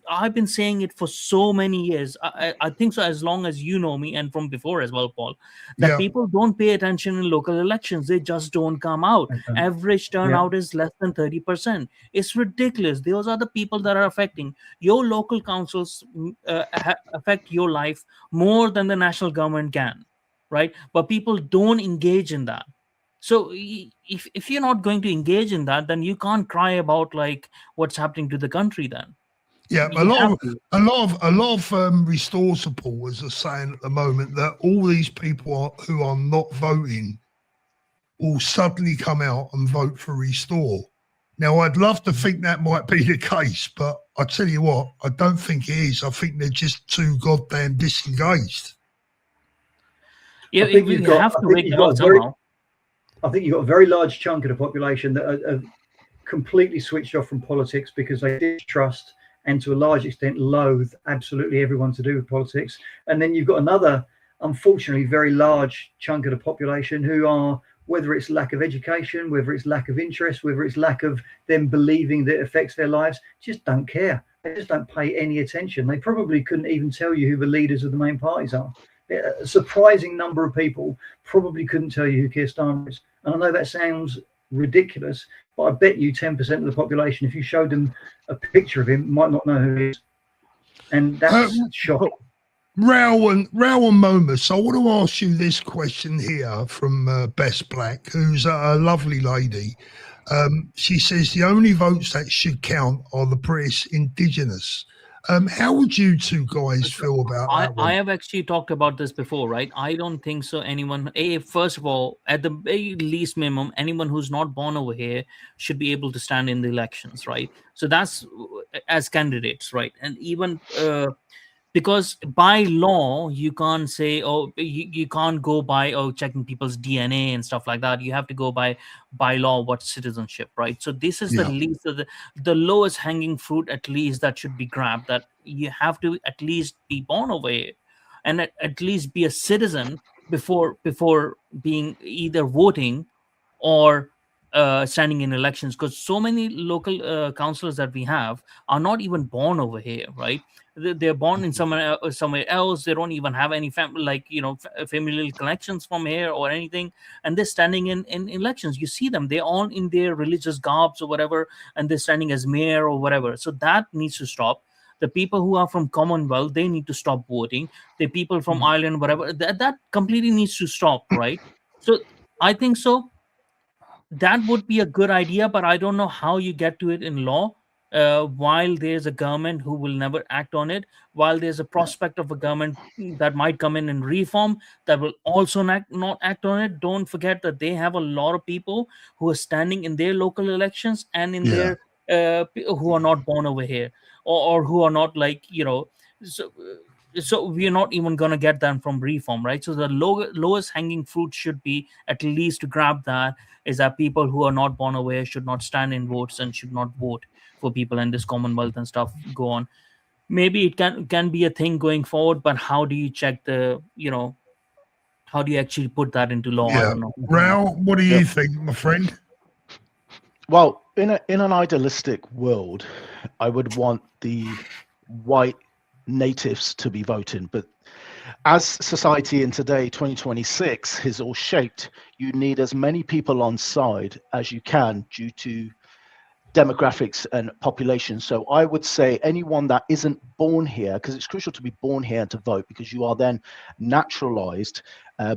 I've been saying it for so many years. I think so, as long as you know me, and from before as well, Paul, that people don't pay attention in local elections. They just don't come out. Average turnout is less than 30%. It's ridiculous. Those are the people that are affecting your local councils. Affect your life more than the national government can, right? But people don't engage in that. So if you're not going to engage in that, then you can't cry about like what's happening to the country then. Yeah, a lot of Restore supporters are saying at the moment that all these people who are not voting will suddenly come out and vote for Restore. Now, I'd love to think that might be the case, but I tell you what, I don't think it is. I think they're just too goddamn disengaged. Yeah, I think we you've got, have to I think make you've it got work a very, somehow. I think you've got a very large chunk of the population that are completely switched off from politics because they distrust and to a large extent loathe absolutely everyone to do with politics. And then you've got another, unfortunately, very large chunk of the population who are, whether it's lack of education, whether it's lack of interest, whether it's lack of them believing that it affects their lives, just don't care. They just don't pay any attention. They probably couldn't even tell you who the leaders of the main parties are. A surprising number of people probably couldn't tell you who Keir Starmer is. And I know that sounds ridiculous, but I bet you 10% of the population, if you showed them a picture of him, might not know who he is. And that's shocking. Raoul and Momus, I want to ask you this question here from Best Black, who's a lovely lady. She says the only votes that should count are the British indigenous. How would you two guys feel about that one? I have actually talked about this before, right? I don't think so. Anyone, first of all, at the very least minimum, anyone who's not born over here should be able to stand in the elections, right? So that's as candidates, right? And even because by law you can't say, oh, you can't go by checking people's DNA and stuff like that. You have to go by law what's citizenship, right? So this is the least of the lowest hanging fruit, at least, that should be grabbed, that you have to at least be born over here and at least be a citizen before being either voting or standing in elections, because so many local councillors that we have are not even born over here, right? They're born in somewhere else. They don't even have any familial connections from here or anything, and they're standing in elections. You see them, they're all in their religious garbs or whatever, and they're standing as mayor or whatever. So that needs to stop. The people who are from Commonwealth, they need to stop voting. The people from Ireland, whatever, that completely needs to stop, right? So I think so that would be a good idea, but I don't know how you get to it in law. While there's a government who will never act on it, while there's a prospect of a government that might come in and reform that will also not act on it. Don't forget that they have a lot of people who are standing in their local elections and in their who are not born over here, or who are not so we're not even going to get them from reform, right? So the lowest hanging fruit should be, at least to grab that, is that people who are not born aware should not stand in votes and should not vote for people in this Commonwealth and stuff go on. Maybe it can be a thing going forward, but how do you check how do you actually put that into law? I don't know. Raoul, what do you think, my friend? Well, in an idealistic world, I would want the white natives to be voting, but as society in today 2026 is all shaped, you need as many people on side as you can due to demographics and population. So I would say anyone that isn't born here, because it's crucial to be born here and to vote, because you are then naturalized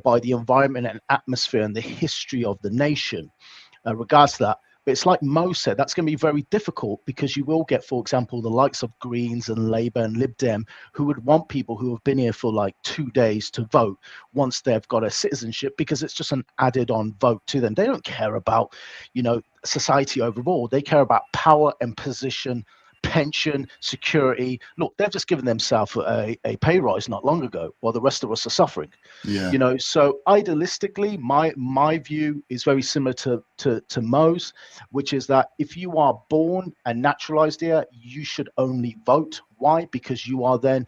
by the environment and atmosphere and the history of the nation, regards to that. But it's like Mo said, that's going to be very difficult, because you will get, for example, the likes of Greens and Labour and Lib Dem who would want people who have been here for like 2 days to vote once they've got a citizenship, because it's just an added on vote to them. They don't care about, society overall. They care about power and position, pension, security. Look, they've just given themselves a pay rise not long ago, while the rest of us are suffering. So idealistically, my view is very similar to Mo's, which is that if you are born and naturalized here, you should only vote. Why? Because you are then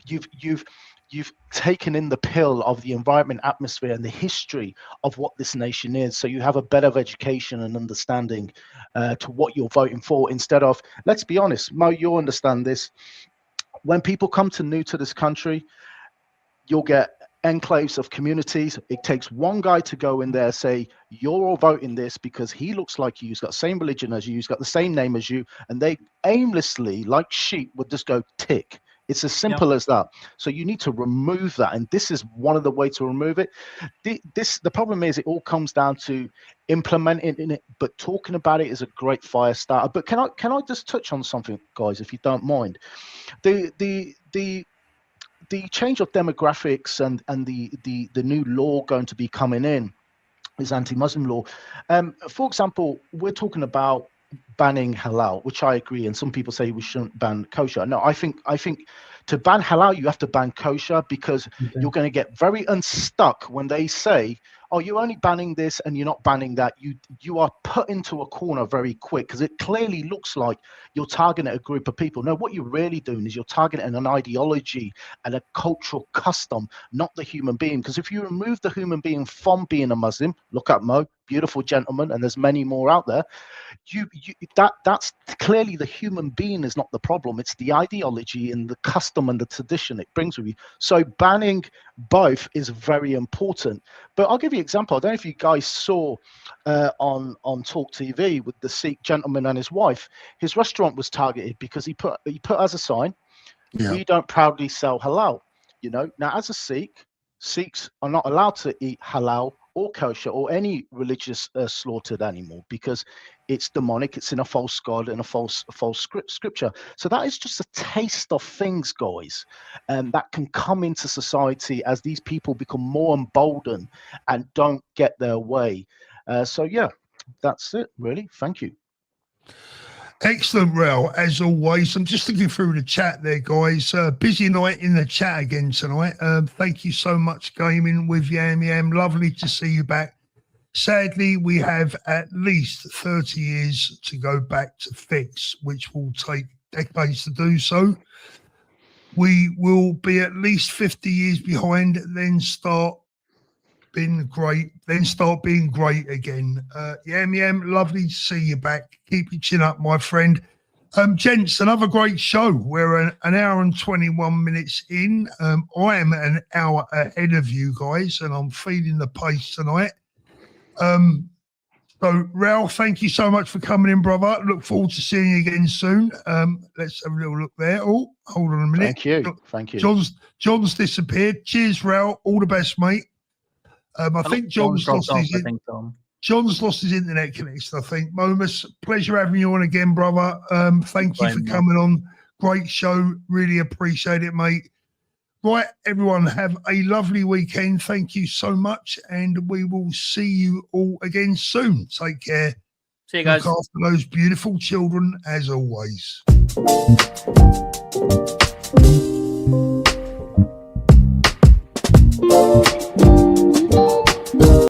you've taken in the pill of the environment, atmosphere, and the history of what this nation is. So you have a better education and understanding to what you're voting for, instead of, let's be honest, Mo, you'll understand this. When people come new to this country, you'll get enclaves of communities. It takes one guy to go in there, say, you're all voting this because he looks like you, he's got the same religion as you, he's got the same name as you, and they aimlessly, like sheep, would just go tick. It's as simple as that. So you need to remove that, and this is one of the ways to remove it. The problem is, it all comes down to implementing it, but talking about it is a great fire starter. But can I just touch on something, guys, if you don't mind? The change of demographics and the new law going to be coming in is anti-Muslim law. For example, we're talking about banning halal, which I agree, and some people say we shouldn't ban kosher. No, I think to ban halal, you have to ban kosher, because you're going to get very unstuck when they say, oh, you're only banning this and you're not banning that. You are put into a corner very quick, because it clearly looks like you're targeting a group of people. No, what you're really doing is you're targeting an ideology and a cultural custom, not the human being. Because if you remove the human being from being a Muslim, look at Mo, beautiful gentleman, and there's many more out there. That's clearly the human being is not the problem. It's the ideology and the custom and the tradition it brings with you. So banning both is very important. But I'll give you an example. I don't know if you guys saw on Talk TV with the Sikh gentleman and his wife. His restaurant was targeted because he put as a sign, we don't proudly sell halal. Now as a Sikh, Sikhs are not allowed to eat halal or kosher or any religious slaughtered animal, because it's demonic, it's in a false god and a false scripture. So that is just a taste of things, guys, that can come into society as these people become more emboldened and don't get their way. So yeah, that's it really. Thank you. Excellent, Rel, as always. I'm just looking through the chat there, guys. Busy night in the chat again tonight. Thank you so much, Gaming with Yam Yam. Lovely to see you back. Sadly, we have at least 30 years to go back to fix, which will take decades to do so. We will be at least 50 years behind, then start being great again. Yam Yam, lovely to see you back. Keep your chin up, my friend. Gents, another great show. We're an hour and 21 minutes in. I am an hour ahead of you guys, and I'm feeling the pace tonight. So, Ralph, thank you so much for coming in, brother. Look forward to seeing you again soon. Let's have a little look there. Oh, hold on a minute. Thank you. John's disappeared. Cheers, Ralph. All the best, mate. I think John's lost his internet connection, I think. Momus, pleasure having you on again, brother. Thank you for coming on. Great show. Really appreciate it, mate. Right, everyone, have a lovely weekend. Thank you so much, and we will see you all again soon. Take care. See you guys. Look after those beautiful children, as always.